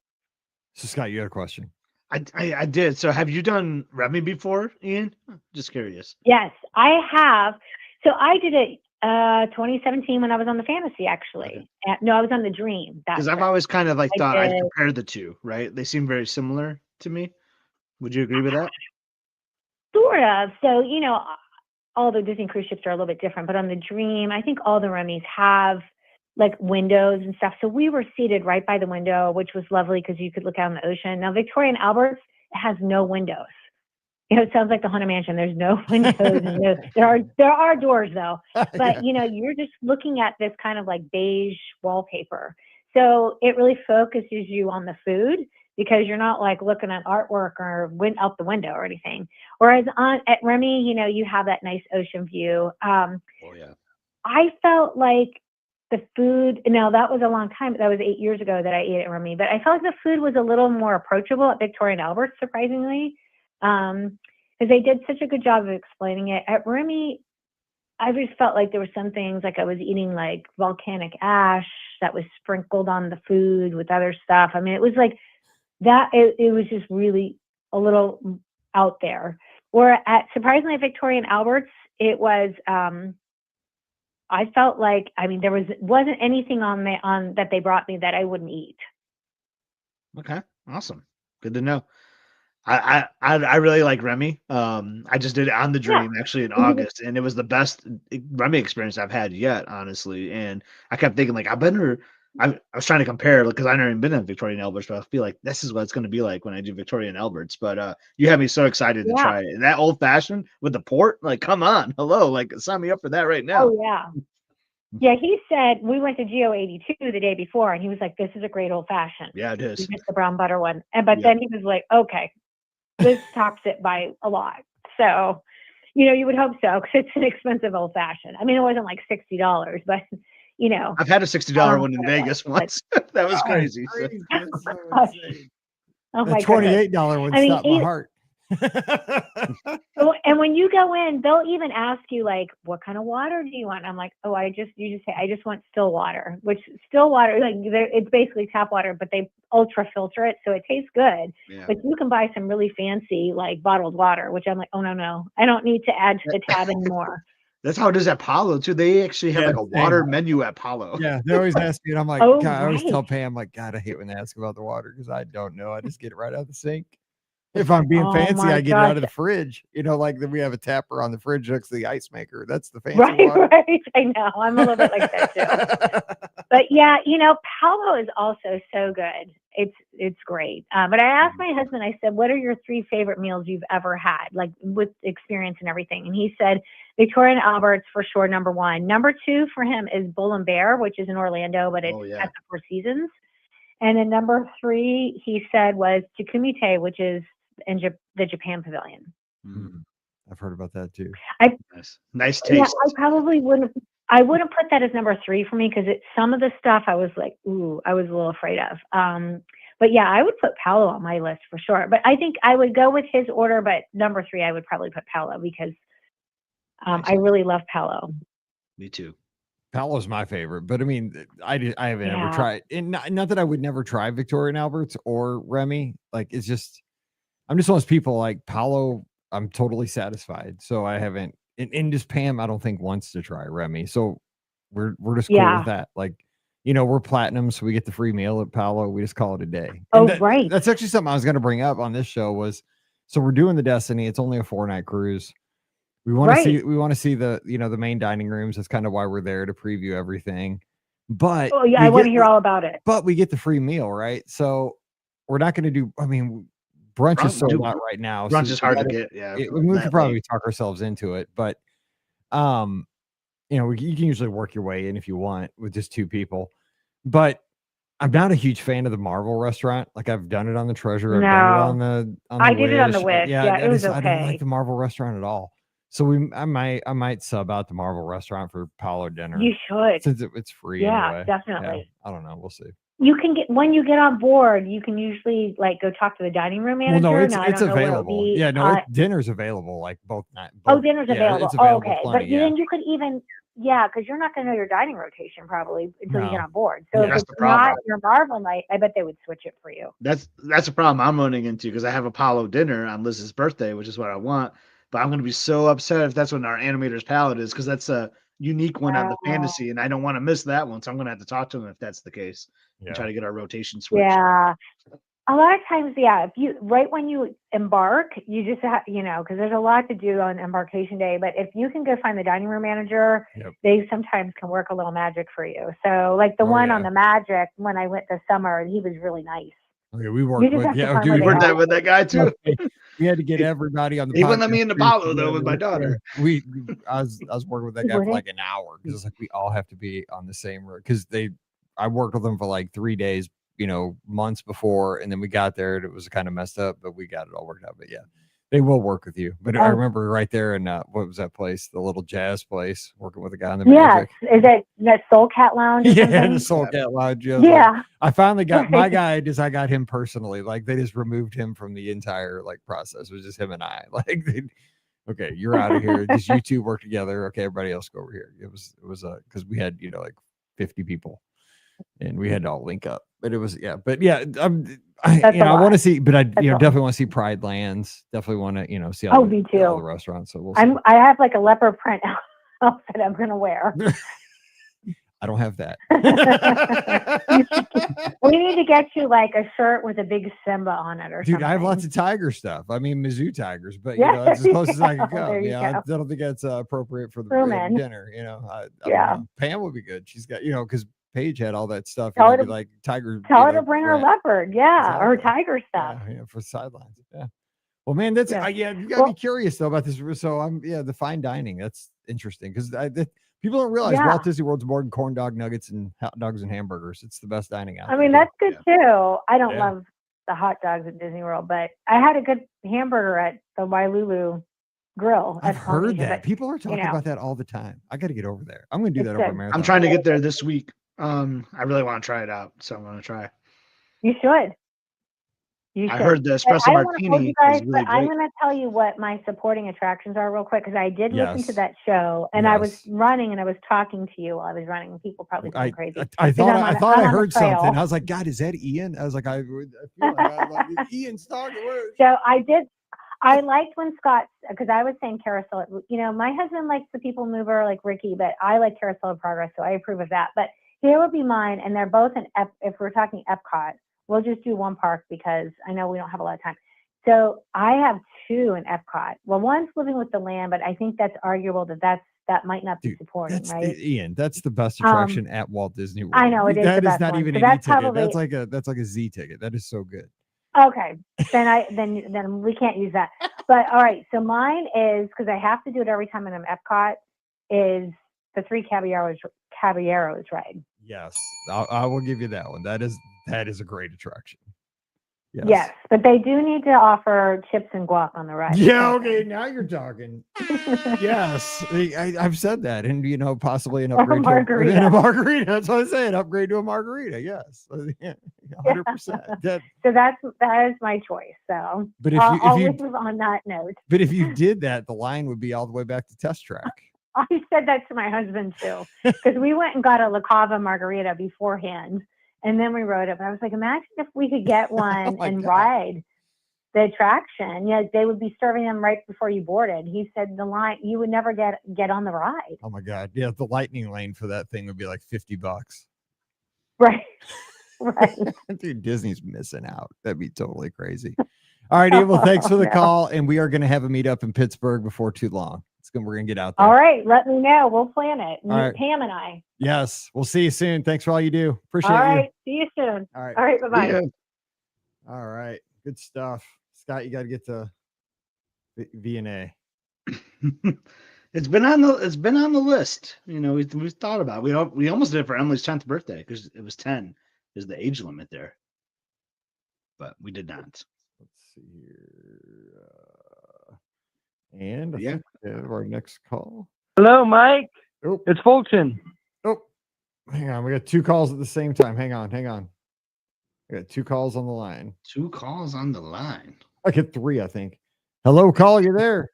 S2: So Scott, you had a question.
S1: I did. So have you done Remy before, Ian? Just curious.
S3: Yes, I have. So I did it 2017 when I was on the Fantasy, actually.
S1: Okay.
S3: No, I was on the Dream.
S1: Because I've always kind of like thought I'd compare the two, right? They seem very similar to me. Would you agree with that?
S3: Sort of. So, all the Disney cruise ships are a little bit different, but on the Dream, I think all the Remy's have like windows and stuff. So we were seated right by the window, which was lovely because you could look out on the ocean. Now, Victoria and Albert's has no windows. It sounds like the Haunted Mansion. There's no windows. And there are doors though, but you're just looking at this kind of like beige wallpaper. So it really focuses you on the food because you're not like looking at artwork or went out the window or anything. Whereas at Remy, you have that nice ocean view.
S1: Oh yeah.
S3: I felt like the food. Now that was a long time. That was 8 years ago that I ate at Remy, but I felt like the food was a little more approachable at Victoria and Albert, surprisingly. Because they did such a good job of explaining it. At Remy, I just felt like there were some things like I was eating like volcanic ash that was sprinkled on the food with other stuff. I mean, it was like that. It was just really a little out there. Or surprisingly at Victoria and Albert's, it was. I felt like there wasn't anything on that they brought me that I wouldn't eat.
S1: Okay, awesome, good to know. I really like Remy. I just did it on the Dream actually in August, and it was the best Remy experience I've had yet, honestly. And I kept thinking like I was trying to compare because I've never even been in Victoria and Albert's, but I feel like this is what it's going to be like when I do Victoria and Albert's. But you have me so excited to try it. And that old fashioned with the port, like, come on, hello, like sign me up for that right now.
S3: Oh yeah. Yeah, he said we went to Geo 82 the day before, and he was like, "This is a great old fashioned."
S1: Yeah, it is.
S3: Just the brown butter one, but then he was like, "Okay, this tops it by a lot." So, you would hope so because it's an expensive old fashioned. I mean, it wasn't like $60, but
S1: I've had a $60 one in Vegas once. That was crazy.
S3: Oh my
S2: $28 one stopped my heart.
S3: And when you go in, they'll even ask you like, "What kind of water do you want?" I'm like, "Oh, you just say I just want still water," which still water, like it's basically tap water, but they ultra filter it, so it tastes good. Yeah. But you can buy some really fancy like bottled water, which I'm like, "Oh no, I don't need to add to the tab anymore."
S1: That's how it is at Palo too. They actually have like a water menu at Palo.
S2: Yeah, they always ask me, and I'm like, God, I always tell Pam, like, God, I hate when they ask about the water because I don't know. I just get it right out of the sink. If I'm being fancy, I get it out of the fridge. like we have a tapper on the fridge next to the ice maker. That's the fancy water.
S3: Right. I know. I'm a little bit like that too. But yeah, Palo is also so good. It's great. But I asked my husband, I said, "What are your 3 favorite meals you've ever had, like with experience and everything?" And he said, Victoria and Albert's for sure, number 1. Number 2 for him is Bull and Bear, which is in Orlando, but it's at the Four Seasons. And then number 3, he said, was Takumite, which is in the Japan Pavilion.
S2: I've heard about that too.
S1: Nice taste.
S3: Yeah, I probably wouldn't put that as number 3 for me because some of the stuff I was like, ooh, I was a little afraid of. But yeah, I would put Palo on my list for sure. But I think I would go with his order, but number 3, I would probably put Palo because I really love Palo.
S1: Me too.
S2: Palo's my favorite, but I mean, I haven't ever tried. And not that I would never try Victoria and Albert's or Remy. Like, it's just, I'm just one of those people like Palo. I'm totally satisfied. So I haven't, and just Pam, I don't think wants to try Remy. So we're just cool with that. Like, we're platinum, so we get the free meal at Palo. We just call it a day.
S3: Right.
S2: That's actually something I was going to bring up on this show was, so we're doing the Destiny. It's only a 4-night cruise. We want to see the, the main dining rooms. That's kind of why we're there, to preview everything. But
S3: I want to hear all about it.
S2: But we get the free meal, right? So we're not going to do, brunch is sold out right now.
S1: Brunch is hard to get. Yeah.
S2: We could probably talk ourselves into it, but you can usually work your way in if you want with just 2 people. But I'm not a huge fan of the Marvel restaurant. Like, I've done it on the Treasure. I've done it on the
S3: I did it on the Wish. Yeah, it was okay.
S2: I don't like the Marvel restaurant at all. So I might sub out the Marvel restaurant for Palo dinner.
S3: You should,
S2: since it's free.
S3: Yeah,
S2: anyway.
S3: definitely.
S2: Yeah, I don't know. We'll see.
S3: You can when you get on board, you can usually like go talk to the dining room manager.
S2: Well, no, it's available. Yeah, no, dinner's available like both nights.
S3: Dinner's available.
S2: It's available.
S3: Okay, but then you could even because you're not going to know your dining rotation probably until you get on board. So if it's not your Marvel night, I bet they would switch it for you.
S1: That's a problem I'm running into because I have Apollo dinner on Liz's birthday, which is what I want. But I'm going to be so upset if that's when our animator's palette is, because that's a unique one on the fantasy, and I don't want to miss that one. So I'm going to have to talk to him if that's the case and try to get our rotation switched.
S3: Yeah. A lot of times, yeah, if you right when you embark, you just have, because there's a lot to do on embarkation day. But if you can go find the dining room manager, they sometimes can work a little magic for you. So, like the one on the Magic, when I went this summer, he was really nice.
S2: Okay, we worked with
S1: dude, we worked with that guy too.
S2: We had to get everybody on the.
S1: He wouldn't let me in the Apollo though with my daughter.
S2: I was working with that guy for like an hour because it's like we all have to be on the same road because I worked with them for like 3 days, months before, and then we got there and it was kind of messed up, but we got it all worked out. But yeah, they will work with you. But I remember right there in what was that place? The little jazz place, working with a guy on the Magic.
S3: Is it that Soul Cat Lounge?
S2: Yeah, the Soul Cat Lounge.
S3: Yeah.
S2: Like, I finally got my guy. I got him personally. Like they just removed him from the entire process. It was just him and I. Like, okay, you're out of here. Just you two work together. Okay, everybody else go over here. It was because we had 50 people, and we had to all link up. But it was I want to see, but I definitely want to see Pride Lands. Definitely want to see all
S3: me too.
S2: All the restaurants. So
S3: I have like a leopard print outfit I'm gonna wear.
S2: I don't have that.
S3: We need to get you like a shirt with a big Simba on it or something.
S2: I have lots of tiger stuff. I mean, Mizzou tigers, but it's as close as I can go. I don't think that's appropriate for the dinner. I don't know. Pam would be good. She's got because Paige had all that stuff.
S3: Tell her to
S2: like tiger.
S3: Tell her to bring her leopard, or tiger stuff.
S2: Yeah, for sidelines. Yeah. Well, man, that's you gotta be curious though about this. So the fine dining. That's interesting because people don't realize Walt Disney World's more than corn dog nuggets and hot dogs and hamburgers. It's the best dining out there.
S3: I mean, that's good too. I don't love the hot dogs at Disney World, but I had a good hamburger at the Wailulu Grill.
S2: I've heard that. People are talking about that all the time. I got to get over there. I'm going to do that over Marathon.
S1: I'm trying to get there this week. I really want to try it out, so I'm going to try.
S3: You should.
S1: I heard the espresso martini is really great.
S3: I'm going to tell you what my supporting attractions are real quick because I did listen to that show and I was running and I was talking to you while I was running. People probably think I'm crazy.
S2: I thought I heard something. I was like, God, is that Ian? I was like, I feel like Ian's talking.
S3: So I liked when Scott, because I was saying Carousel. My husband likes the People Mover like Ricky, but I like Carousel of Progress, so I approve of that. But here would be mine, and they're both if we're talking Epcot. We'll just do one park because I know we don't have a lot of time. So I have two in Epcot. Well, one's Living with the Land, but I think that's arguable that might not be supporting, right?
S2: Ian, that's the best attraction at Walt Disney World.
S3: I know it is.
S2: That
S3: the
S2: is
S3: best
S2: not
S3: one.
S2: even
S3: So
S2: an E-ticket.
S3: probably,
S2: that's like a Z ticket. That is so good.
S3: Okay, then we can't use that. But all right, so mine is because I have to do it every time I'm in Epcot. Is the Three Caballeros ride?
S2: Yes, I will give you that one. That is a great attraction.
S3: Yes, but they do need to offer chips and guac on the ride.
S2: Yeah, okay, now you're talking. Yes, I've said that, and possibly an upgrade to a margarita. That's what I say, an upgrade to a margarita. Yes, 100%.
S3: So that is my choice. So,
S2: but
S3: I'll leave on that note.
S2: But if you did that, the line would be all the way back to Test Track.
S3: I said that to my husband too, because we went and got a La Cava margarita beforehand. And then we rode it. But I was like, imagine if we could get one ride the attraction. They would be serving them right before you boarded. He said the line, you would never get on the ride.
S2: Oh my God. Yeah. The lightning lane for that thing would be like $50.
S3: Right. Right.
S2: Dude, Disney's missing out. That'd be totally crazy. All right, Eve, well, thanks for the call. And we are going to have a meetup in Pittsburgh before too long. We're going to get out there.
S3: All right. Let me know. We'll plan it.
S2: Right.
S3: Pam and I.
S2: Yes. We'll see you soon. Thanks for all you do. Appreciate you.
S3: All right. See you soon.
S2: All right.
S3: All right. Bye-bye.
S1: Yeah.
S2: All right. Good stuff. Scott, you got to get to V&A.
S1: It's been on the list. We've thought about it. We almost did it for Emily's 10th birthday because it was 10 is the age limit there. But we did not.
S2: Let's see here. And our next call.
S4: Hello, Mike.
S2: Oh.
S4: It's Fulton.
S2: Oh, hang on. We got two calls at the same time. Hang on. We got two calls on the line.
S1: Two calls on the line.
S2: I get three, I think. Hello, call. You there?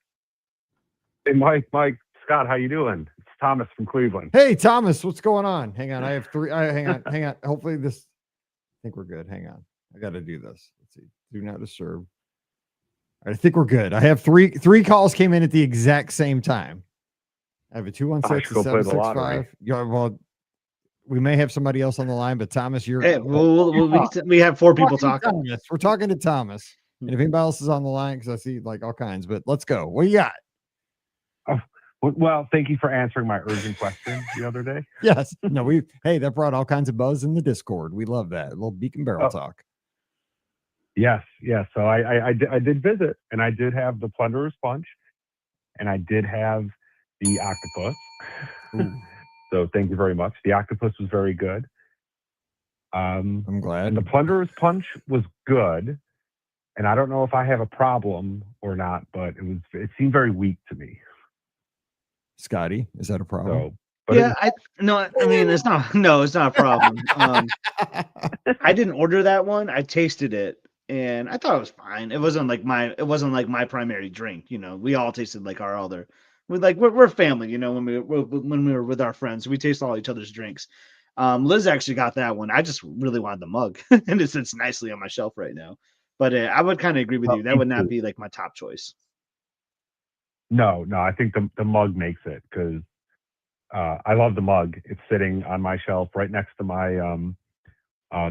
S5: Hey, Mike, Scott, how you doing? It's Thomas from Cleveland.
S2: Hey, Thomas, what's going on? Hang on. I have three. Hang on. Hopefully I think we're good. Hang on. I got to do this. Let's see. Do not disturb. I think we're good. I have three calls came in at the exact same time. I have a 216 765. Yeah, well, we may have somebody else on the line, but Thomas, you're
S1: Hey, we have 4 people talking.
S2: Thomas. We're talking to Thomas. And if anybody else is on the line, because I see like all kinds, but let's go. What do you got?
S5: Well, thank you for answering my urgent question the other day.
S2: Yes. No, that brought all kinds of buzz in the Discord. We love that. A little Beacon Barrel talk.
S5: Yes. So I did visit, and I did have the Plunderer's Punch, and I did have the octopus. So thank you very much. The octopus was very good.
S2: I'm glad.
S5: And the Plunderer's Punch was good, and I don't know if I have a problem or not, but it seemed very weak to me.
S2: Scotty, is that a problem?
S1: Yeah, I mean it's not. No, it's not a problem. I didn't order that one. I tasted it, and I thought it was fine. It wasn't like my primary drink. You know, we all tasted like our other. We're family. You know, when we were with our friends, we taste all each other's drinks. Liz actually got that one. I just really wanted the mug, and it sits nicely on my shelf right now. But I would kind of agree with you. That would not be like my top choice.
S5: No, I think the mug makes it, because I love the mug. It's sitting on my shelf right next to my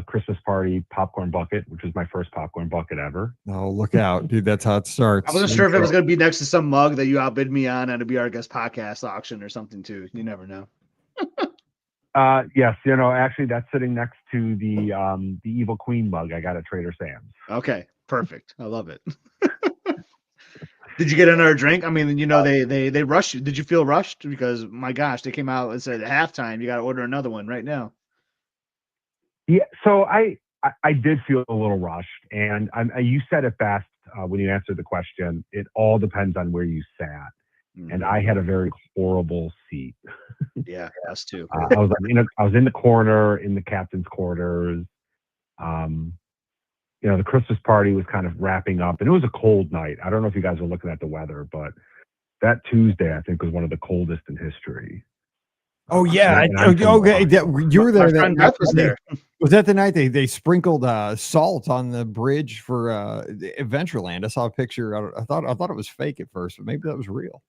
S5: Christmas party popcorn bucket, which was my first popcorn bucket ever.
S2: Oh, look out, dude. That's how it starts.
S1: I wasn't sure if it was going to be next to some mug that you outbid me on a Be Our Guest podcast auction or something too. You never know.
S5: Yes, actually that's sitting next to the Evil Queen mug I got at Trader Sam's.
S1: Okay, perfect. I love it. Did you get another drink? I mean, they rushed you. Did you feel rushed? Because my gosh, they came out and said at halftime you got to order another one right now.
S5: Yeah, so I did feel a little rushed, and you said it best when you answered the question. It all depends on where you sat, and I had a very horrible seat.
S1: Yeah, us too.
S5: I was in the corner in the captain's quarters. The Christmas party was kind of wrapping up, and it was a cold night. I don't know if you guys were looking at the weather, but that Tuesday, I think, was one of the coldest in history.
S2: Oh, yeah. Okay. You were there.
S1: Was there.
S2: Was that the night they sprinkled salt on the bridge for Adventureland? I saw a picture. I thought it was fake at first, but maybe that was real.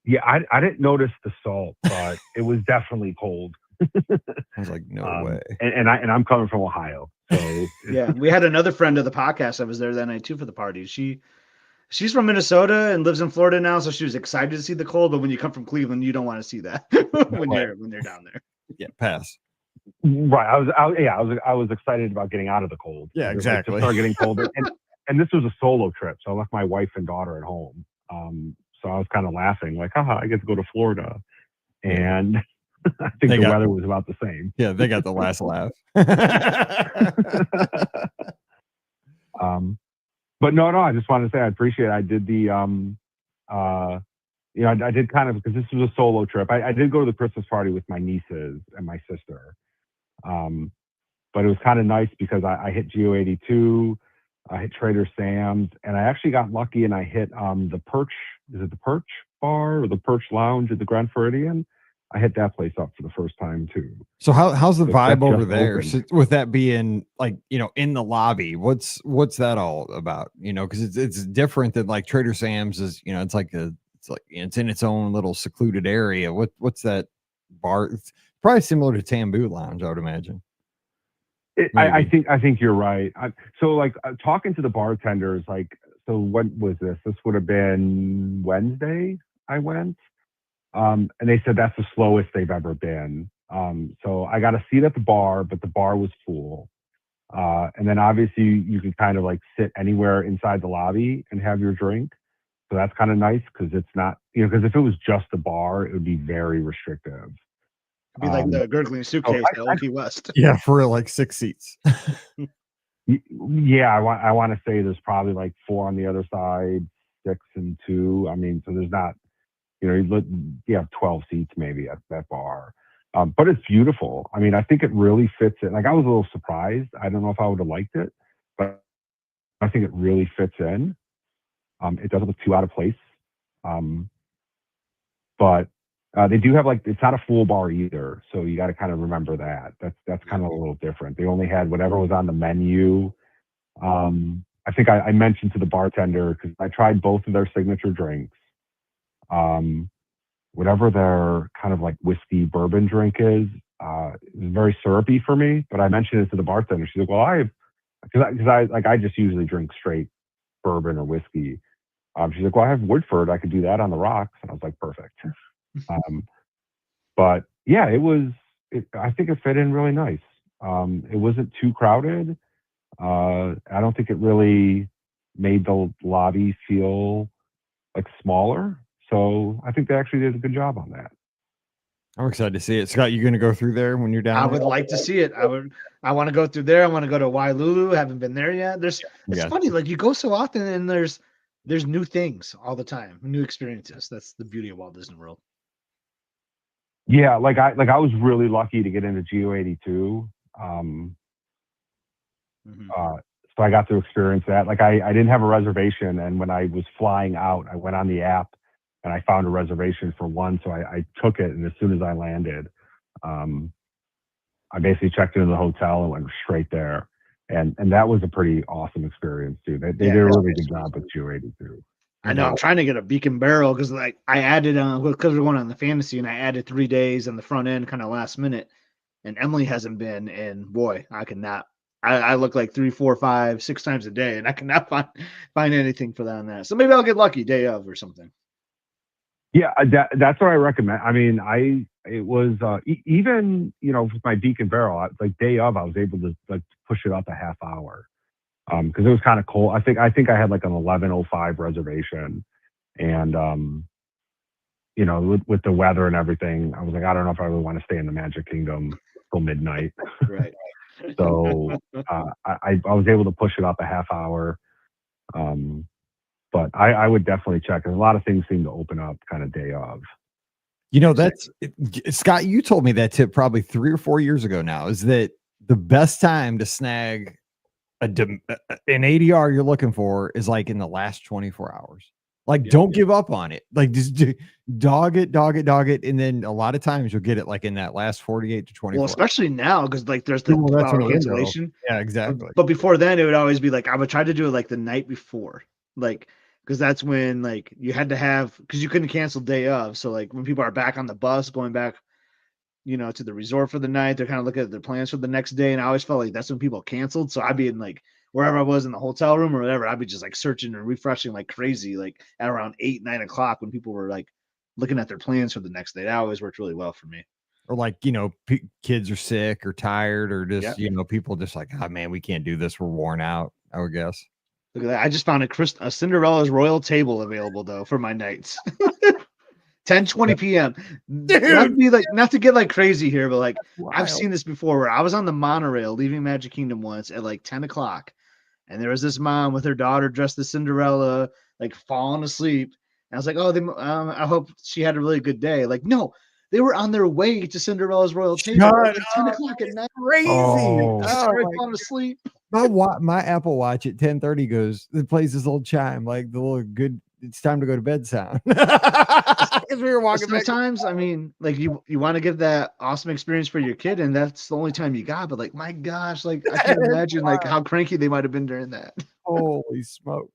S5: Yeah, I didn't notice the salt, but it was definitely cold.
S2: I was like, no way.
S5: And I'm coming from Ohio. So
S1: yeah, we had another friend of the podcast that was there that night too for the party. She's from Minnesota and lives in Florida now, so she was excited to see the cold. But when you come from Cleveland, you don't want to see that when you're down there.
S2: Yeah, pass.
S5: Right. I was excited about getting out of the cold.
S2: Yeah, exactly.
S5: It started getting colder, and this was a solo trip, so I left my wife and daughter at home. So I was kind of laughing, like, haha, I get to go to Florida, and I think the weather was about the same.
S2: Yeah, they got the last laugh.
S5: But no, I just wanted to say I appreciate it. I did the I did kind of, because this was a solo trip. I did go to the Christmas party with my nieces and my sister. But it was kind of nice because I hit Geo82, I hit Trader Sam's, and I actually got lucky and I hit the Perch. Is it the Perch Bar or the Perch Lounge at the Grand Floridian? I hit that place up for the first time too.
S2: So how's the vibe over there? So with that being like, in the lobby, what's that all about? Because it's different than like Trader Sam's is, it's in its own little secluded area. What's that bar? It's probably similar to Tamboo Lounge, I would imagine.
S5: I think you're right. Talking to the bartenders, so what was this? This would have been Wednesday I went. And they said that's the slowest they've ever been. So I got a seat at the bar, but the bar was full. And then obviously you can kind of sit anywhere inside the lobby and have your drink. So that's kind of nice because it's not, because if it was just the bar, it would be very restrictive.
S1: It'd be like the gurgling suitcase at Old Key West.
S2: Yeah, for 6 seats.
S5: Yeah, I want to say there's probably 4 on the other side, 6 and 2. I mean, so there's not, you have 12 seats maybe at that bar. But it's beautiful. I mean, I think it really fits in. I was a little surprised. I don't know if I would have liked it, but I think it really fits in. It doesn't look too out of place. But they do have it's not a full bar either. So you got to kind of remember that. That's kind of a little different. They only had whatever was on the menu. I think I mentioned to the bartender, because I tried both of their signature drinks. Whatever their kind of whiskey bourbon drink is, it was very syrupy for me, but I mentioned it to the bartender. She's like, well, I just usually drink straight bourbon or whiskey. She's like, well, I have Woodford. I could do that on the rocks. And I was like, perfect. But yeah, I think it fit in really nice. It wasn't too crowded. I don't think it really made the lobby feel like smaller. So I think they actually did a good job on that.
S2: I'm excited to see it. Scott, you going to go through there when you're down?
S1: I would like to see it. I want to go through there. I want to go to Wailulu. Haven't been there yet. It's funny. Like you go so often and there's new things all the time, new experiences. That's the beauty of Walt Disney World.
S5: Yeah. Like I was really lucky to get into Geo 82. So I got to experience that. Like I didn't have a reservation. And when I was flying out, I went on the app and I found a reservation for one. So I took it. And as soon as I landed, I basically checked into the hotel and went straight there. And that was a pretty awesome experience too. They did a really good job with Geo 82.
S1: I know. I'm trying to get a Beacon Barrel because like I added because we're going on the fantasy and I added 3 days on the front end kind of last minute. And Emily hasn't been, and boy, I cannot. I look like 3, 4, 5, 6 times a day, and I cannot find anything for that on that. So maybe I'll get lucky day of or something.
S5: Yeah, that's what I recommend. I mean, it was even with my Beacon Barrel, like day of, I was able to like push it up a half hour because it was kind of cold. I think I had like an 11:05 reservation, and with the weather and everything, I was like, I don't know if I really want to stay in the Magic Kingdom till midnight.
S1: Right.
S5: So I was able to push it up a half hour. But I would definitely check. And a lot of things seem to open up kind of day of.
S2: That's Scott, you told me that tip probably 3 or 4 years ago now, is that the best time to snag an ADR you're looking for is like in the last 24 hours. Like, don't give up on it. Like, just dog it. And then a lot of times you'll get it like in that last 48 to 24.
S1: Well, especially now because like there's the cancellation.
S2: Yeah, exactly.
S1: But before then, it would always be like I would try to do it like the night before, like because that's when like you had to have because you couldn't cancel day of. So like when people are back on the bus going back, to the resort for the night, they're kind of looking at their plans for the next day, and I always felt like that's when people canceled. So I'd be in like wherever I was in the hotel room or whatever, I'd be just like searching and refreshing like crazy, like at around 8, 9 o'clock when people were like looking at their plans for the next day. That always worked really well for me.
S2: Or like, kids are sick or tired or just, people just like, oh man, we can't do this. We're worn out, I would guess.
S1: Look at that. I just found a Cinderella's Royal Table available though for my nights. 10:20 p.m. Not to get like crazy here, but like I've seen this before where I was on the monorail leaving Magic Kingdom once at like 10 o'clock. And there was this mom with her daughter dressed as Cinderella, like falling asleep. And I was like, oh, I hope she had a really good day. Like, no, they were on their way to Cinderella's Royal Table at like 10 o'clock at night.
S2: Crazy.
S1: I started falling asleep.
S2: My Apple Watch at 10:30 goes, it plays this little chime, like the little good, it's time to go to bed sound. Because we were walking
S1: sometimes, I mean, like you want to give that awesome experience for your kid, and that's the only time you got. But like, my gosh, like I can't imagine like how cranky they might have been during that.
S2: Holy smokes!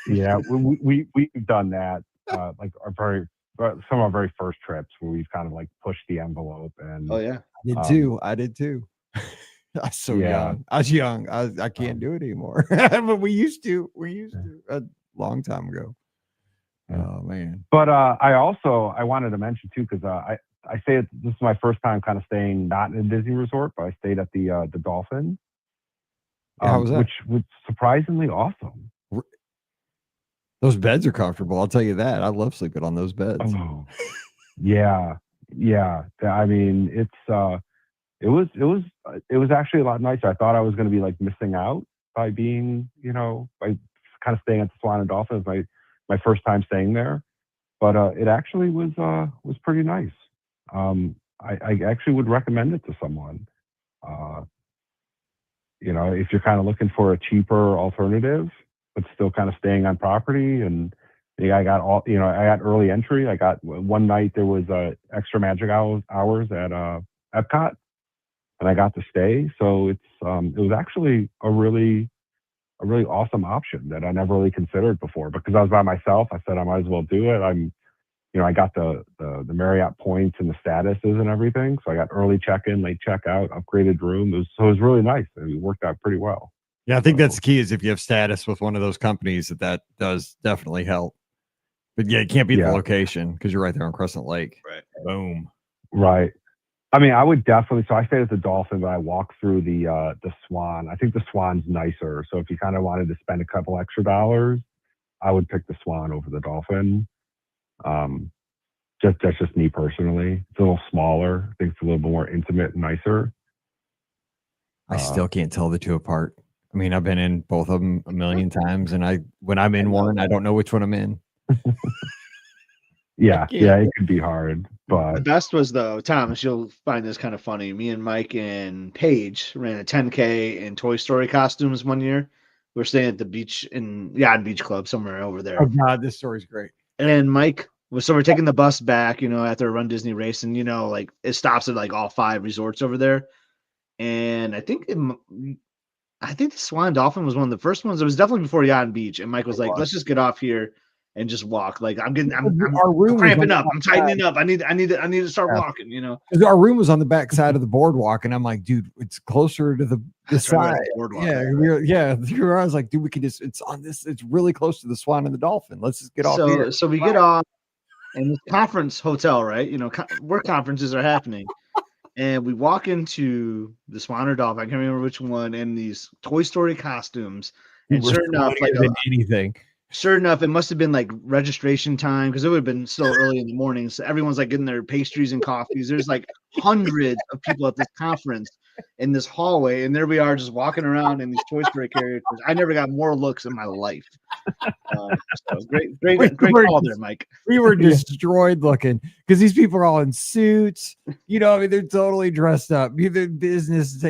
S5: Yeah, we've done that. Like some of our very first trips where we've kind of like pushed the envelope. And
S2: I did too. I was so young. I was young. I can't do it anymore. But we used to a long time ago. Oh man.
S5: But I wanted to mention too, because I say this is my first time kind of staying not in a Disney resort, but I stayed at the Dolphin.
S2: How was that?
S5: Which was surprisingly awesome.
S2: Those beds are comfortable. I'll tell you that. I love sleeping on those beds.
S5: Oh, yeah. I mean, it was actually a lot nicer. I thought I was going to be like missing out by being, by kind of staying at the Swan and Dolphin. It was my first time staying there, but it actually was pretty nice. I actually would recommend it to someone. If you're kind of looking for a cheaper alternative, but still kind of staying on property. And I got I got early entry. I got one night there was extra magic hours at Epcot, and I got to stay. So it was actually a really awesome option that I never really considered before, because I was by myself. I said I might as well do it. I'm I got the Marriott points and the statuses and everything. So I got early check-in, late check-out, upgraded room. It was really nice. It worked out pretty well.
S2: Yeah, I think that's the key is if you have status with one of those companies, that does definitely help. But yeah, it can't be the location because you're right there on Crescent Lake.
S1: Right.
S2: Boom.
S5: Right. I mean, I would definitely. So I stayed at the Dolphin, but I walked through the Swan. I think the Swan's nicer. So if you kind of wanted to spend a couple extra dollars, I would pick the Swan over the Dolphin. That's just me personally. It's a little smaller. I think it's a little bit more intimate and nicer.
S2: I still can't tell the two apart. I mean, I've been in both of them a million times, and when I'm in one, I don't know which one I'm in.
S5: Yeah, it could be hard. But
S1: the best was though, Thomas, you'll find this kind of funny. Me and Mike and Paige ran a 10K in Toy Story costumes one year. We're staying at the beach in Beach Club somewhere over there.
S2: Oh God, this story's great.
S1: And Mike so we're taking the bus back, after a Run Disney race, and like it stops at like all 5 resorts over there. And I think the Swan Dolphin was one of the first ones. It was definitely before Yacht and Beach. And Mike was like, let's just get off here and just walk. Like I'm cramping up. I'm tightening up. I need to start walking,
S2: Because our room was on the back side of the boardwalk. And I'm like, dude, it's closer to the side.
S1: Boardwalk,
S2: I was like, dude, we can it's really close to the Swan and the Dolphin. Let's just get off here.
S1: So we get off in this conference hotel, right? Work conferences are happening. And we walk into the Swan or Dolphin, I can't remember which one, in these Toy Story costumes. And sure enough, sure enough, it must have been like registration time because it would have been still early in the morning. So everyone's like getting their pastries and coffees. There's like hundreds of people at this conference in this hallway, and there we are just walking around in these Toy Story characters. I never got more looks in my life. So great call there, Mike.
S2: We were destroyed looking because these people are all in suits. They're totally dressed up. Either business,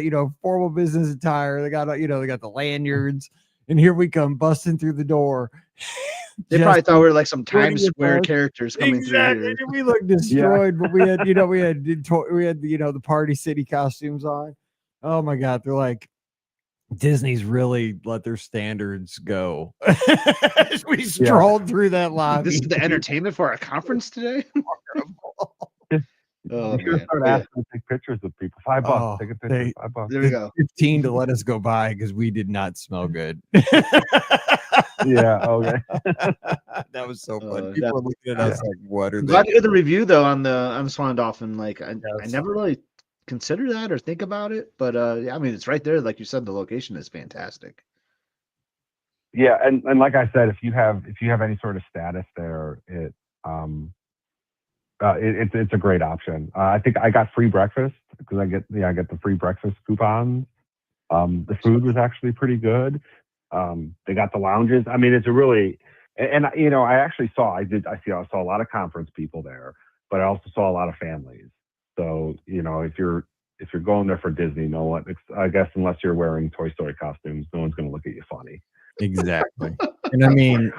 S2: formal business attire. They got the lanyards, and here we come busting through the door.
S1: They probably thought we were like some Times Square characters coming through here.
S2: We looked destroyed, but we had the Party City costumes on. Oh my God, they're like, Disney's really let their standards go. We strolled through that lobby.
S1: This is the entertainment for our conference today.
S5: You should start asking to take pictures with people. $5. Take a picture. $5.
S1: There we go.
S2: 15 to let us go by because we did not smell good.
S5: Yeah. Okay.
S2: That was so fun. People were looking at us like, "What are they?"
S1: Glad to get the review though on the Swan Dolphin. Like I never really consider that or think about it, but I mean it's right there. Like you said, the location is fantastic.
S5: Yeah, and like I said, if you have any sort of status there, it's a great option. I think I got free breakfast because I get the free breakfast coupons. The food was actually pretty good. They got the lounges. I mean, it's a really, and I actually saw a lot of conference people there, but I also saw a lot of families. So if you're going there for Disney, I guess unless you're wearing Toy Story costumes, no one's going to look at you funny.
S2: Exactly. And I mean,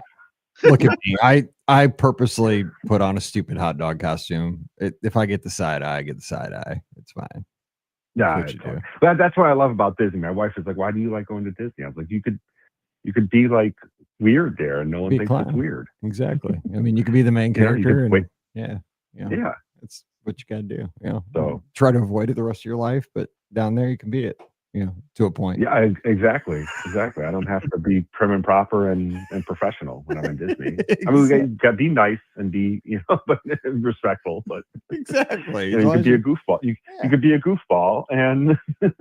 S2: look at me. I purposely put on a stupid hot dog costume. If I get the side eye, I get the side eye. It's fine.
S5: Yeah, that's what I love about Disney. My wife is like, "Why do you like going to Disney?" I was like, "You could be like weird there, and no one thinks it's weird."
S2: Exactly. I mean, you could be the main character. Yeah. That's what you got to do. So try to avoid it the rest of your life, but down there you can be it. To a point.
S5: Yeah, exactly. I don't have to be prim and proper and professional when I'm in Disney. Exactly. I mean, we got to be nice and be, but respectful. But
S2: exactly,
S5: you could be a goofball. You could be a goofball, and
S2: as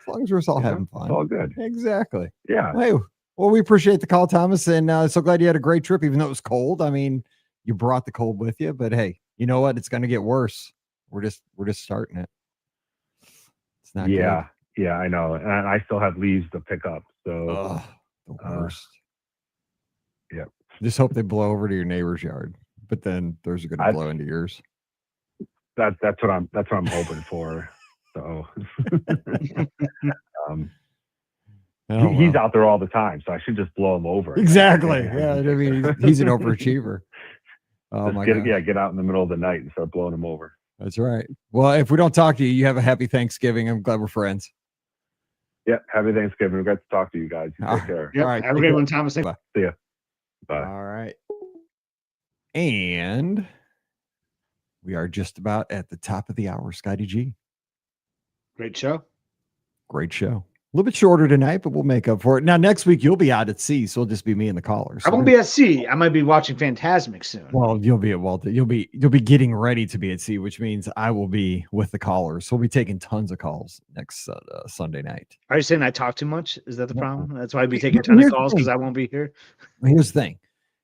S2: long as we're all having fun,
S5: it's all good.
S2: Exactly.
S5: Yeah.
S2: Hey, well, we appreciate the call, Thomas, and so glad you had a great trip, even though it was cold. I mean, you brought the cold with you, but hey, you know what? It's going to get worse. We're just starting it. It's not good.
S5: Yeah, I know, and I still have leaves to pick up. So
S2: the worst.
S5: Yeah,
S2: just hope they blow over to your neighbor's yard, but then those are going to blow into yours.
S5: That's what I'm hoping for. So, he's out there all the time, so I should just blow him over.
S2: Exactly. Yeah, I mean, he's an overachiever. Oh my God.
S5: Yeah, get out in the middle of the night and start blowing him over.
S2: That's right. Well, if we don't talk to you, you have a happy Thanksgiving. I'm glad we're friends.
S5: Yeah, happy Thanksgiving. We've got to talk to you guys. You take care.
S1: Yep. All right. Have a great one, Thomas.
S2: Bye.
S5: See ya. Bye.
S2: All right. And We are just about at the top of the hour, Scotty G.
S1: Great show.
S2: Great show. A little bit shorter tonight, but we'll make up for it. Now, next week, you'll be out at sea, so it'll just be me and the callers.
S1: I won't be at sea. I might be watching Fantasmic soon.
S2: Well, you'll be at Walt. You'll be getting ready to be at sea, which means I will be with the callers. So we'll be taking tons of calls next Sunday night.
S1: Are you saying I talk too much? Is that the problem? That's why I'd be
S2: Here-
S1: taking a ton of
S2: here's the
S1: calls because
S2: thing.
S1: I won't be here.
S2: Here's the thing.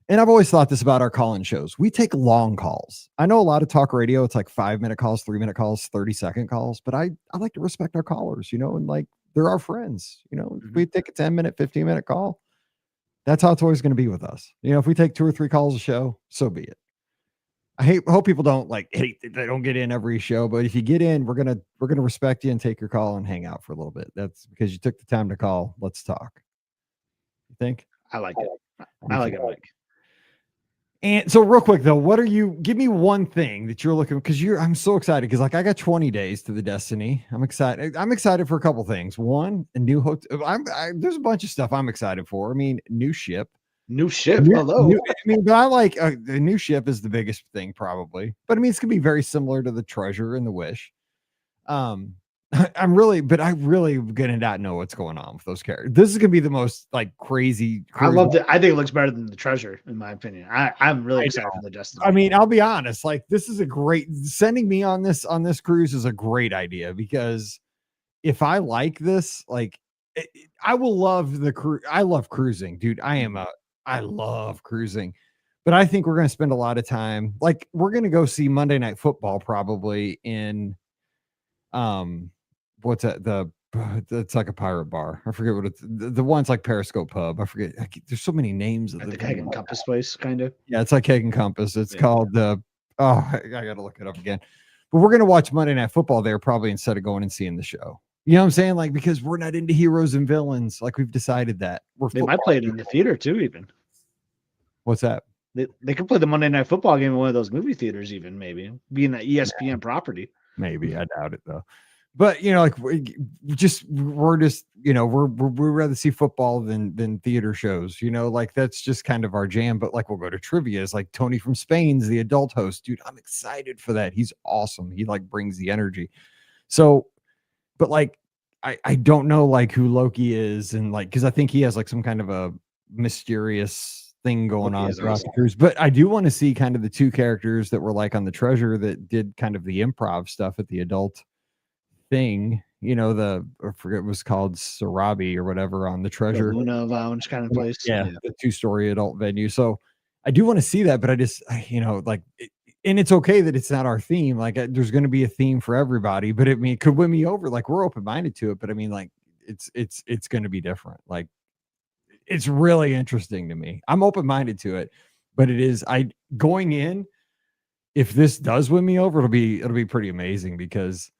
S2: And I've always thought this about our call-in shows. We take long calls. I know a lot of talk radio, it's like 5-minute calls, 3-minute calls, 30-second calls, but I like to respect our callers, you know, and like they're our friends. You know, if we take a 10-minute, 15-minute call, that's how it's always going to be with us. You know, if we take 2 or 3 calls a show, so be it. I hope people don't hate that they don't get in every show, but if you get in, we're gonna respect you and take your call and hang out for a little bit. That's because you took the time to call. Let's talk. You think?
S1: I like it. I like it, Mike.
S2: And so real quick though, give me one thing that you're looking, because I'm so excited because I got 20 days to the Destiny. I'm excited for a couple things. One, a new hotel. There's a bunch of stuff I'm excited for. I mean, new ship.
S1: Hello.
S2: But I like the new ship is the biggest thing probably. But I mean, it's gonna be very similar to the Treasure and the Wish. I really gonna not know what's going on with those characters. This is gonna be the most crazy.
S1: I loved it. I think it looks better than the Treasure, in my opinion. I'm really excited for the Destiny.
S2: I mean, I'll be honest. This is sending me on this cruise is a great idea, because if I like this, I will love the cruise. I love cruising, dude. I love cruising, but I think we're gonna spend a lot of time. We're gonna go see Monday Night Football probably in what's that, it's like a pirate bar. I forget what it's the one's like Periscope Pub. I forget. There's so many names of
S1: the Keg and Compass place, kind of.
S2: Yeah, it's like Keg and Compass. It's called the I gotta look it up again. But we're gonna watch Monday Night Football there probably instead of going and seeing the show. You know what I'm saying? Because we're not into heroes and villains. We've decided that.
S1: They might play it in the theater too, even.
S2: What's that?
S1: They could play the Monday Night Football game in one of those movie theaters, even maybe being an ESPN property.
S2: Maybe. I doubt it though. But we'd rather see football than theater shows. That's just kind of our jam. But we'll go to trivia. It's like Tony from Spain's the adult host, dude. I'm excited for that. He's awesome. He brings the energy. So, but I don't know who Loki is, and because I think he has some kind of a mysterious thing going on throughout the cruise. But I do want to see kind of the 2 characters that were on the Treasure that did kind of the improv stuff at the adult thing. I forget, it was called Sarabi or whatever on the Treasure.
S1: The Luna Lounge kind of place.
S2: Yeah, the 2-story adult venue. So I do want to see that, but I just, and it's okay that it's not our theme. There's going to be a theme for everybody, but it could win me over. We're open-minded to it, but I mean, it's going to be different. It's really interesting to me. I'm open-minded to it, but going in, if this does win me over, it'll be pretty amazing, because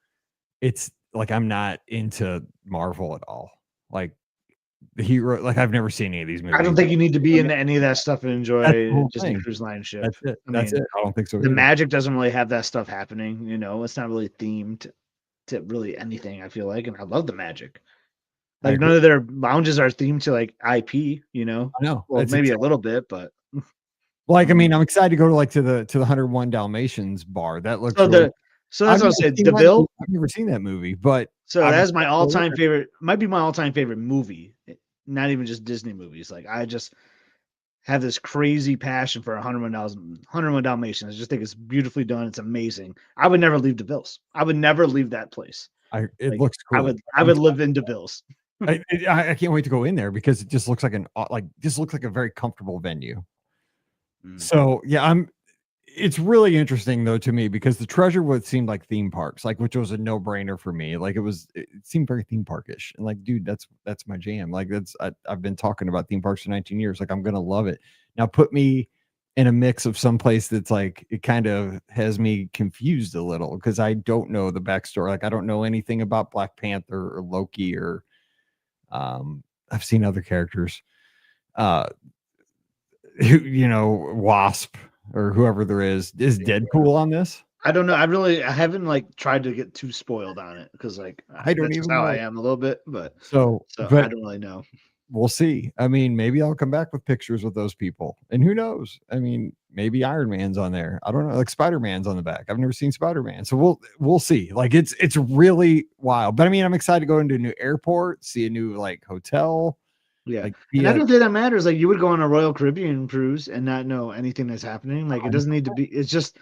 S2: it's I'm not into Marvel at all. The hero, I've never seen any of these movies.
S1: I don't think you need to be into any of that stuff and enjoy Disney Cruise Line ship.
S2: That's it. That's it. I don't think so.
S1: The magic doesn't really have that stuff happening. It's not really themed to really anything, I feel like. And I love the magic. None of their lounges are themed to IP,
S2: I know.
S1: Well, maybe a little bit, but
S2: I mean, I'm excited to go to the 101 Dalmatians bar. That looks
S1: so that's what I said. DeVille.
S2: I've never seen that movie, but
S1: that's my all-time favorite. Might be my all-time favorite movie. Not even just Disney movies. I just have this crazy passion for 101 Dalmatians. I just think it's beautifully done. It's amazing. I would never leave DeVille's. I would never leave that place.
S2: It looks cool.
S1: I would live in DeVille's.
S2: I can't wait to go in there, because it just looks like a very comfortable venue. So yeah, it's really interesting though to me, because the Treasure would seem like theme parks, which was a no-brainer for me. It seemed very theme parkish, and dude, that's my jam. I've been talking about theme parks for 19 years. I'm gonna love it. Now put me in a mix of some place that's it kind of has me confused a little, because I don't know the backstory. I don't know anything about Black Panther or Loki or I've seen other characters, Wasp or whoever there is Deadpool on this.
S1: I don't know. I haven't tried to get too spoiled on it, because
S2: I don't even know.
S1: I am a little bit, but
S2: so
S1: I don't really know.
S2: we'll see. I mean, maybe I'll come back with pictures with those people, and who knows? I mean, maybe Iron Man's on there. I don't know. Like Spider-Man's on the back. I've never seen Spider-Man, so we'll see. Like it's really wild. But I mean, I'm excited to go into a new airport, see a new like hotel.
S1: Yeah,
S2: like,
S1: and I don't think that matters. Like you would go on a Royal Caribbean cruise and not know anything that's happening. Like it doesn't need to be. It's just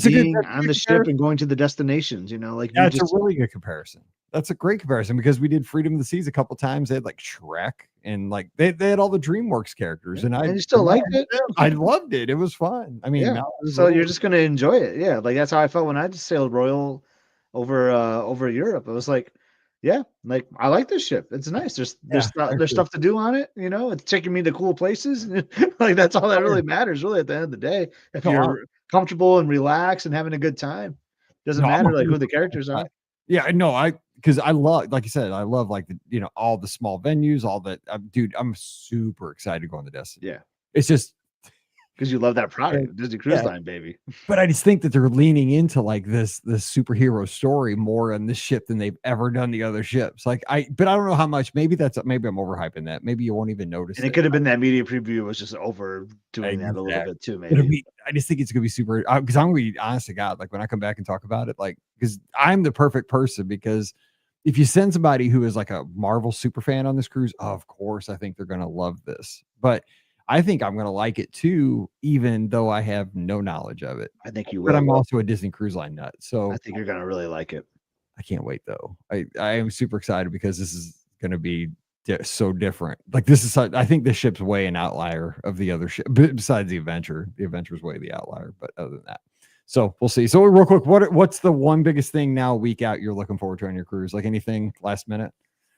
S1: being on the ship and going to the destinations. You know, like
S2: that's a really good comparison. That's a great comparison because we did Freedom of the Seas a couple times. They had like Shrek and like they had all the DreamWorks characters, and
S1: I still liked it.
S2: I loved it. It was fun. I mean,
S1: yeah. So you're just gonna enjoy it. Yeah, like that's how I felt when I just sailed Royal over Europe. It was like, yeah, like I like this ship. It's nice. There's stuff to do on it. You know, it's taking me to cool places. Like that's all that really matters. Really, at the end of the day, if you're comfortable and relaxed and having a good time, doesn't matter like who the characters are.
S2: Yeah, no, because I love, like you said, I love like the all the small venues, all that. Dude, I'm super excited to go on the Destiny.
S1: Yeah,
S2: it's just
S1: because you love that product, Disney Cruise Line, baby.
S2: But I just think that they're leaning into like this superhero story more on this ship than they've ever done the other ships. But I don't know how much. Maybe I'm overhyping that. Maybe you won't even notice.
S1: And it could have been that media preview was just overdoing that a little bit too. Maybe.
S2: I just think it's gonna be super. Because I'm gonna be honest to God, like when I come back and talk about it, like because I'm the perfect person. Because if you send somebody who is like a Marvel super fan on this cruise, of course I think they're gonna love this. But I think I'm going to like it too, even though I have no knowledge of it.
S1: I think you will.
S2: But I'm also a Disney Cruise Line nut. So
S1: I think you're going to really like it.
S2: I can't wait though. I am super excited because this is going to be so different. Like this is, I think this ship's way an outlier of the other ship besides the Adventure. The Adventure's way the outlier, but other than that. So we'll see. So real quick, what's the one biggest thing now week out you're looking forward to on your cruise? Like anything last minute?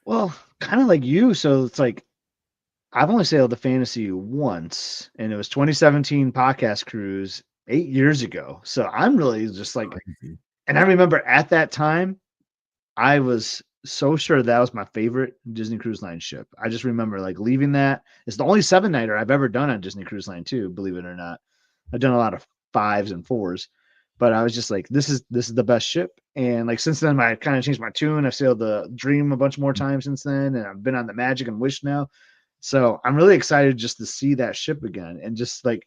S1: Well, kind of like you. So it's like, I've only sailed the Fantasy once, and it was 2017 podcast cruise 8 years ago. So I'm really just like, and I remember at that time, I was so sure that was my favorite Disney Cruise Line ship. I just remember like leaving that. It's the only 7-nighter I've ever done on Disney Cruise Line too, believe it or not. I've done a lot of 5s and 4s, but I was just like, this is the best ship. And like since then, I kind of changed my tune. I've sailed the Dream a bunch more times since then, and I've been on the Magic and Wish now. So I'm really excited just to see that ship again and just like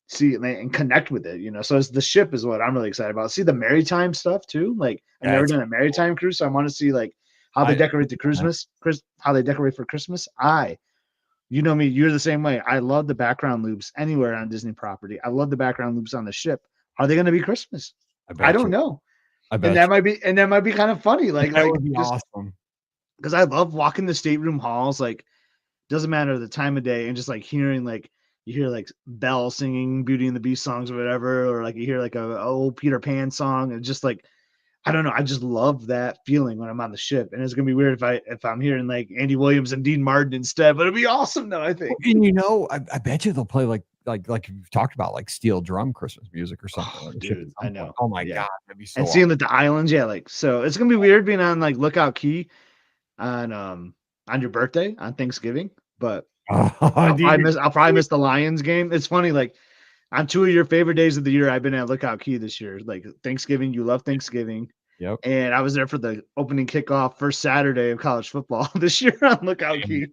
S1: see it and connect with it, you know. So the ship is what I'm really excited about. See the maritime stuff too. Like I've never done a maritime cruise, so I want to see like how they decorate the Christmas, how they decorate for Christmas. You know me, you're the same way. I love the background loops anywhere on Disney property. I love the background loops on the ship. Are they going to be Christmas? I don't know. And that might be kind of funny. Like
S2: that would be awesome.
S1: Because I love walking the stateroom halls, like. Doesn't matter the time of day, and just like hearing like you hear like Belle singing Beauty and the Beast songs or whatever, or like you hear like a old Peter Pan song, and just like I don't know, I just love that feeling when I'm on the ship. And it's gonna be weird if I'm hearing like Andy Williams and Dean Martin instead, but it'd be awesome though, I think.
S2: And you know, I bet you they'll play like you've talked about like steel drum Christmas music or something.
S1: Oh, dude, I know.
S2: Oh my God, that'd be so
S1: and seeing the islands, like so it's gonna be weird being on like Lookout Key on your birthday on Thanksgiving, but I'll probably miss the Lions game. It's funny, like on 2 of your favorite days of the year, I've been at Lookout Key this year. Like Thanksgiving, you love Thanksgiving.
S2: Yep.
S1: And I was there for the opening kickoff first Saturday of college football this year on Lookout Key.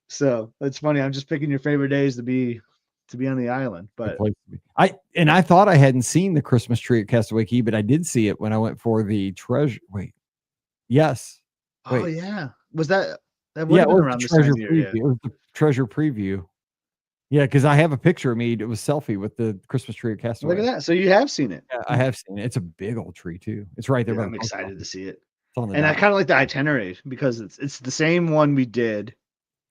S1: So it's funny. I'm just picking your favorite days to be on the island. But
S2: I thought I hadn't seen the Christmas tree at Castaway Key, but I did see it when I went for the treasure. Yes.
S1: Oh yeah. Was that? That
S2: it was around the treasure preview. It was the treasure preview. Yeah, because I have a picture of me. It was selfie with the Christmas tree at Castaway.
S1: Look at that. So you have seen it.
S2: Yeah, I have seen it. It's a big old tree too. It's right there.
S1: I'm excited to see it. And I kind of like the itinerary because it's the same one we did.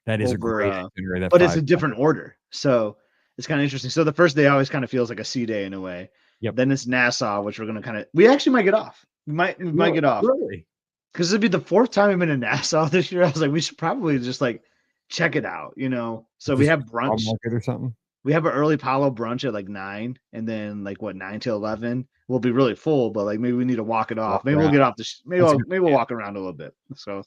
S2: That is a great itinerary.
S1: But it's a different order. So it's kind of interesting. So the first day always kind of feels like a sea day in a way.
S2: Yep.
S1: Then it's Nassau, which we're going to we actually might get off. We might get off.
S2: Really?
S1: Because it'd be the 4th time I've been in Nassau this year. I was like, we should probably just like check it out, you know. So we have brunch
S2: or something.
S1: We have an early Palo brunch at like 9, and then like 9 to 11. We'll be really full, but like maybe we need to walk it off. Maybe we'll get off maybe we'll walk around a little bit. So,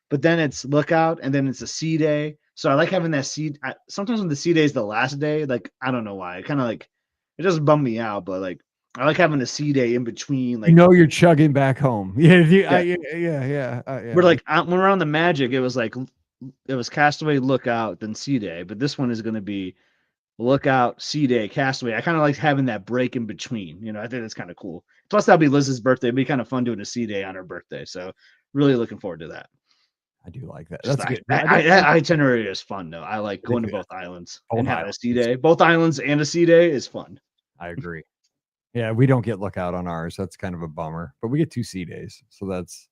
S1: but then it's Lookout, and then it's a sea day. So I like having that sea. Sometimes when the sea day is the last day, like I don't know why, it kind of like it doesn't bum me out, but like. I like having a sea day in between. Like
S2: you're chugging back home. Yeah.
S1: We're like when we're on the Magic, it was like Castaway, Lookout, then Sea Day, but this one is going to be Lookout, Sea Day, Castaway. I kind of like having that break in between. I think that's kind of cool. Plus, that'll be Liz's birthday. It'd be kind of fun doing a Sea Day on her birthday. So, really looking forward to that.
S2: I do like that.
S1: Just
S2: That's good.
S1: That itinerary is fun, though. I like going to both islands and having a Sea Day. Both islands and a Sea Day is fun.
S2: I agree. Yeah, we don't get Lookout on ours. That's kind of a bummer, but we get 2 Sea Days, so that's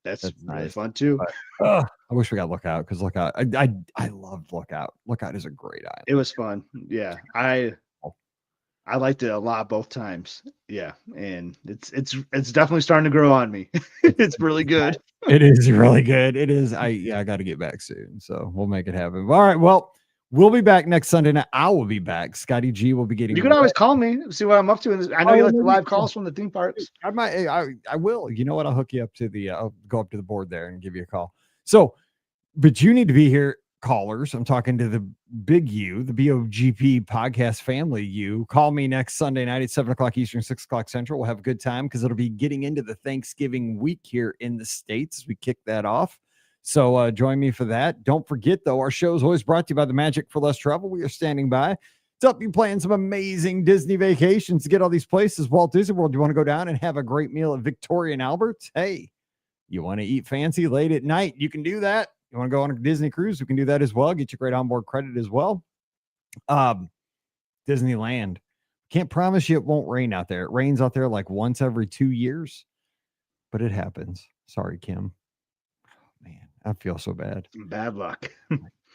S1: really
S2: nice.
S1: fun too.
S2: But, I wish we got Lookout because Lookout. I loved Lookout. Lookout is a great island.
S1: It was fun. Yeah, I liked it a lot both times. Yeah, and it's definitely starting to grow on me. It's really good.
S2: It is really good. It is. I got to get back soon, so we'll make it happen. All right. Well, we'll be back next Sunday night. I will be back. Scotty G will be getting.
S1: You can always call me, see what I'm up to. I know you like the live calls from the theme parks.
S2: I will. You know what? I'll hook you up to the. I'll go up to the board there and give you a call. So, but you need to be here, callers. I'm talking to the big U, the BOGP podcast family. You call me next Sunday night at 7:00 Eastern, 6:00 Central. We'll have a good time because it'll be getting into the Thanksgiving week here in the States as we kick that off. So join me for that. Don't forget, though, our show is always brought to you by the Magic for Less Travel. We are standing by to help you plan some amazing Disney vacations to get all these places. Walt Disney World, you want to go down and have a great meal at Victoria and Albert? Hey, you want to eat fancy late at night? You can do that. You want to go on a Disney cruise? You can do that as well. Get you great onboard credit as well. Disneyland. Can't promise you it won't rain out there. It rains out there like once every 2 years, but it happens. Sorry, Kim. Man, I feel so bad.
S1: Bad luck.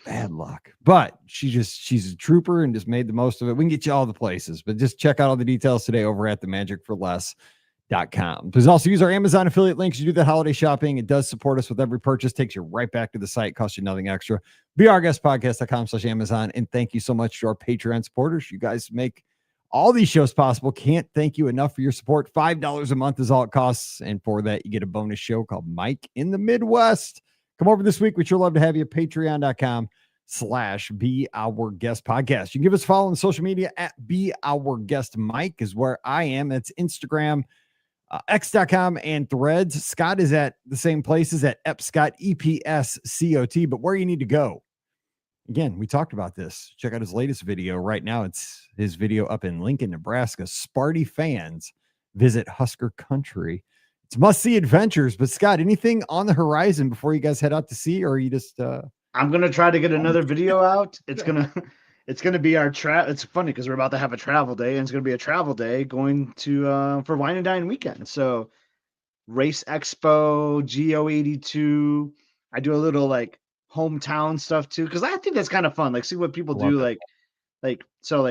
S2: Bad luck. But she's a trooper and just made the most of it. We can get you all the places, but just check out all the details today over at themagicforless.com. Please also use our Amazon affiliate links. You do that holiday shopping. It does support us with every purchase, takes you right back to the site, costs you nothing extra. BeOurGuestPodcast.com/Amazon. And thank you so much to our Patreon supporters. You guys make all these shows possible. Can't thank you enough for your support. $5 a month is all it costs. And for that, you get a bonus show called Mike in the Midwest. Come over this week. We'd sure love to have you. Patreon.com/BeOurGuestPodcast. You can give us a follow on social media at BeOurGuestMike is where I am. It's Instagram, X.com, and Threads. Scott is at the same places at EpScott, EPSCOT. But where you need to go, again, we talked about this. Check out his latest video right now. It's his video up in Lincoln, Nebraska. Sparty fans visit Husker Country. It's must-see adventures. But Scott, anything on the horizon before you guys head out to sea, or are you just
S1: I'm gonna try to get another video out. It's gonna be our It's funny because we're about to have a travel day, and it's gonna be a travel day going to for Wine and Dine weekend. So Race Expo, GO82. I do a little like hometown stuff too, because I think that's kind of fun. Like see what people do. Like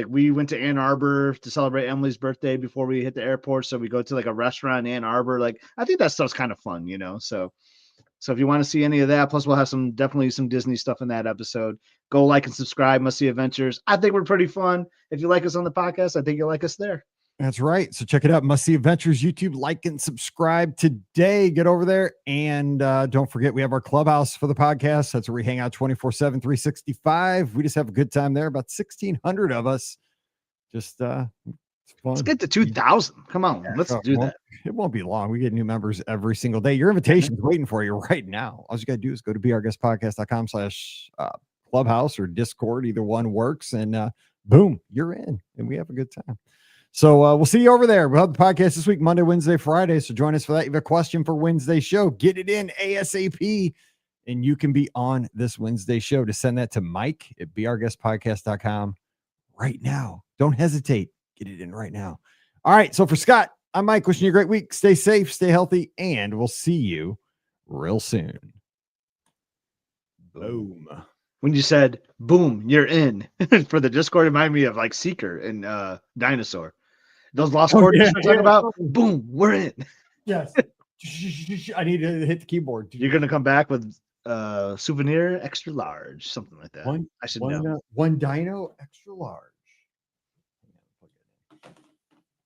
S1: we went to Ann Arbor to celebrate Emily's birthday before we hit the airport. So we go to like a restaurant in Ann Arbor. Like I think that stuff's kind of fun, So if you want to see any of that, plus we'll have definitely some Disney stuff in that episode. Go like and subscribe. Must See Adventures. I think we're pretty fun. If you like us on the podcast, I think you'll like us there.
S2: That's right. So check it out. Must See Adventures YouTube. Like and subscribe today. Get over there. And don't forget, we have our clubhouse for the podcast. That's where we hang out 24/7, 365. We just have a good time there. About 1,600 of us. Just it's fun.
S1: Let's get to 2,000. Come on. Let's do that.
S2: It won't be long. We get new members every single day. Your invitation's waiting for you right now. All you got to do is go to beourguestpodcast.com/clubhouse or Discord. Either one works. And boom, you're in. And we have a good time. So we'll see you over there. We'll have the podcast this week, Monday, Wednesday, Friday. So join us for that. You have a question for Wednesday's show. Get it in ASAP. And you can be on this Wednesday show. To send that to Mike at beourguestpodcast.com right now. Don't hesitate. Get it in right now. All right. So for Scott, I'm Mike. Wishing you a great week. Stay safe, stay healthy, and we'll see you real soon. Boom.
S1: When you said boom, you're in for the Discord, reminded me of like Seeker and Dinosaur. Those lost chords you're talking about. Boom, we're in.
S2: Yes. I need to hit the keyboard.
S1: You're gonna come back with souvenir extra large, something like that. I should know.
S2: One dino extra large.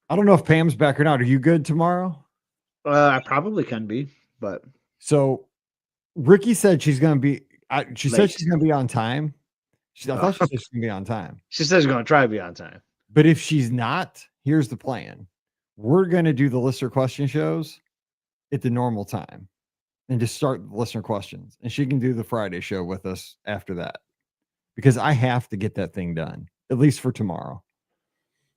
S2: I don't know if Pam's back or not. Are you good tomorrow?
S1: I probably can be, but
S2: so Ricky said she's gonna be. She said she's gonna be on time. I thought she said she's gonna be on time.
S1: She says she's gonna try to be on time.
S2: But if she's not, here's the plan. We're gonna do the listener question shows at the normal time. and just start the listener questions. And she can do the Friday show with us after that. Because I have to get that thing done, at least for tomorrow.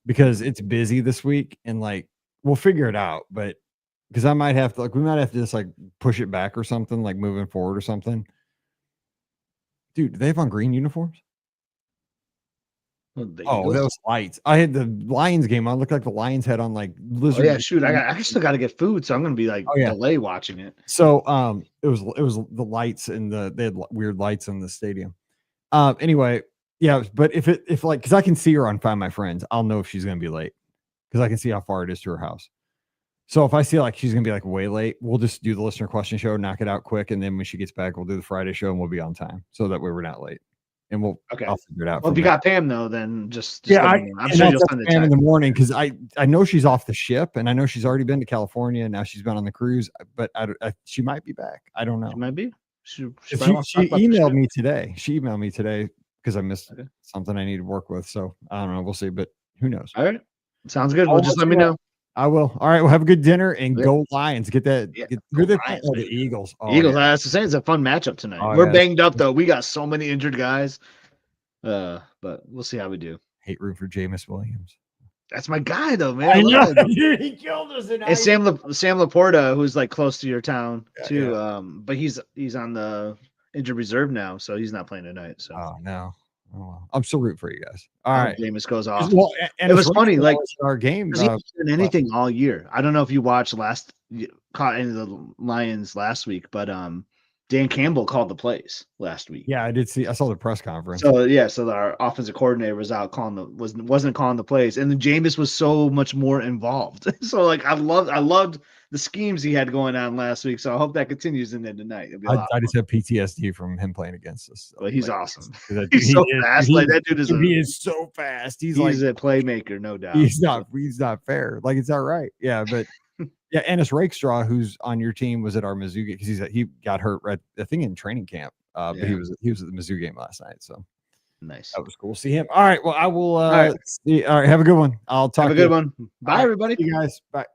S2: Because it's busy this week and like we'll figure it out. But because I might have to we might have to just like push it back or something, like moving forward or something. Dude, do they have on green uniforms?
S1: Well, the
S2: Oh,
S1: Eagles?
S2: that was lights. I had the Lions game on. Looked like the Lions had on like
S1: Oh
S2: lizard.
S1: yeah, shoot! I still got to get food, so I'm gonna be like delay watching it.
S2: So it was the lights and they had weird lights in the stadium. Anyway, yeah, but if like because I can see her on Find My Friends, I'll know if she's gonna be late because I can see how far it is to her house. So if I see like she's gonna be like way late, we'll just do the listener question show, knock it out quick, and then when she gets back, we'll do the Friday show and we'll be on time so that way we're not late. And I'll figure it out.
S1: Well, if you got Pam though, then just
S2: yeah,
S1: I'm sure you'll send it
S2: Pam in the morning because I know she's off the ship and I know she's already been to California. Now she's been on the cruise, but she might be back. I don't know.
S1: She might be. She
S2: emailed me today. She emailed me today because I missed something I need to work with. So I don't know. We'll see, but who knows?
S1: All right, sounds good. Well, just let me know.
S2: I will. All right. Well, have a good dinner and go Lions. Get that. Who they play? Oh, the Eagles.
S1: Oh, Eagles. I have to say, it's a fun matchup tonight. We're banged up though. We got so many injured guys. But we'll see how we do.
S2: Hate root for Jameis Williams.
S1: That's my guy though, man.
S2: I know. Dude, he killed us.
S1: And Sam Laporta, who's like close to your town too. Yeah. But he's on the injured reserve now, so he's not playing tonight. So
S2: no. Oh, well. I'm still rooting for you guys. All right.
S1: Jameis goes off.
S2: Well, and
S1: it was funny, like
S2: our game.
S1: He hasn't done anything all year. I don't know if you caught any of the Lions last week, but Dan Campbell called the plays last week.
S2: Yeah, I did see. I saw the press conference.
S1: So our offensive coordinator was out wasn't calling the plays, and then Jameis was so much more involved. So like I loved the schemes he had going on last week. So I hope that continues in there tonight.
S2: I just have PTSD from him playing against us.
S1: But he's awesome. He's so fast. Like that dude
S2: is so fast. He's like
S1: a playmaker, no doubt.
S2: He's not fair. Like it's not right. Yeah, but. Yeah, Ennis Rakestraw, who's on your team, was at our Mizzou game because he got hurt I think in training camp. But he was at the Mizzou game last night. So
S1: nice.
S2: That was cool. See him. All right. Well, I will. All right. Have a good one. I'll talk.
S1: Have a good one. Bye, everybody.
S2: See you guys. Bye.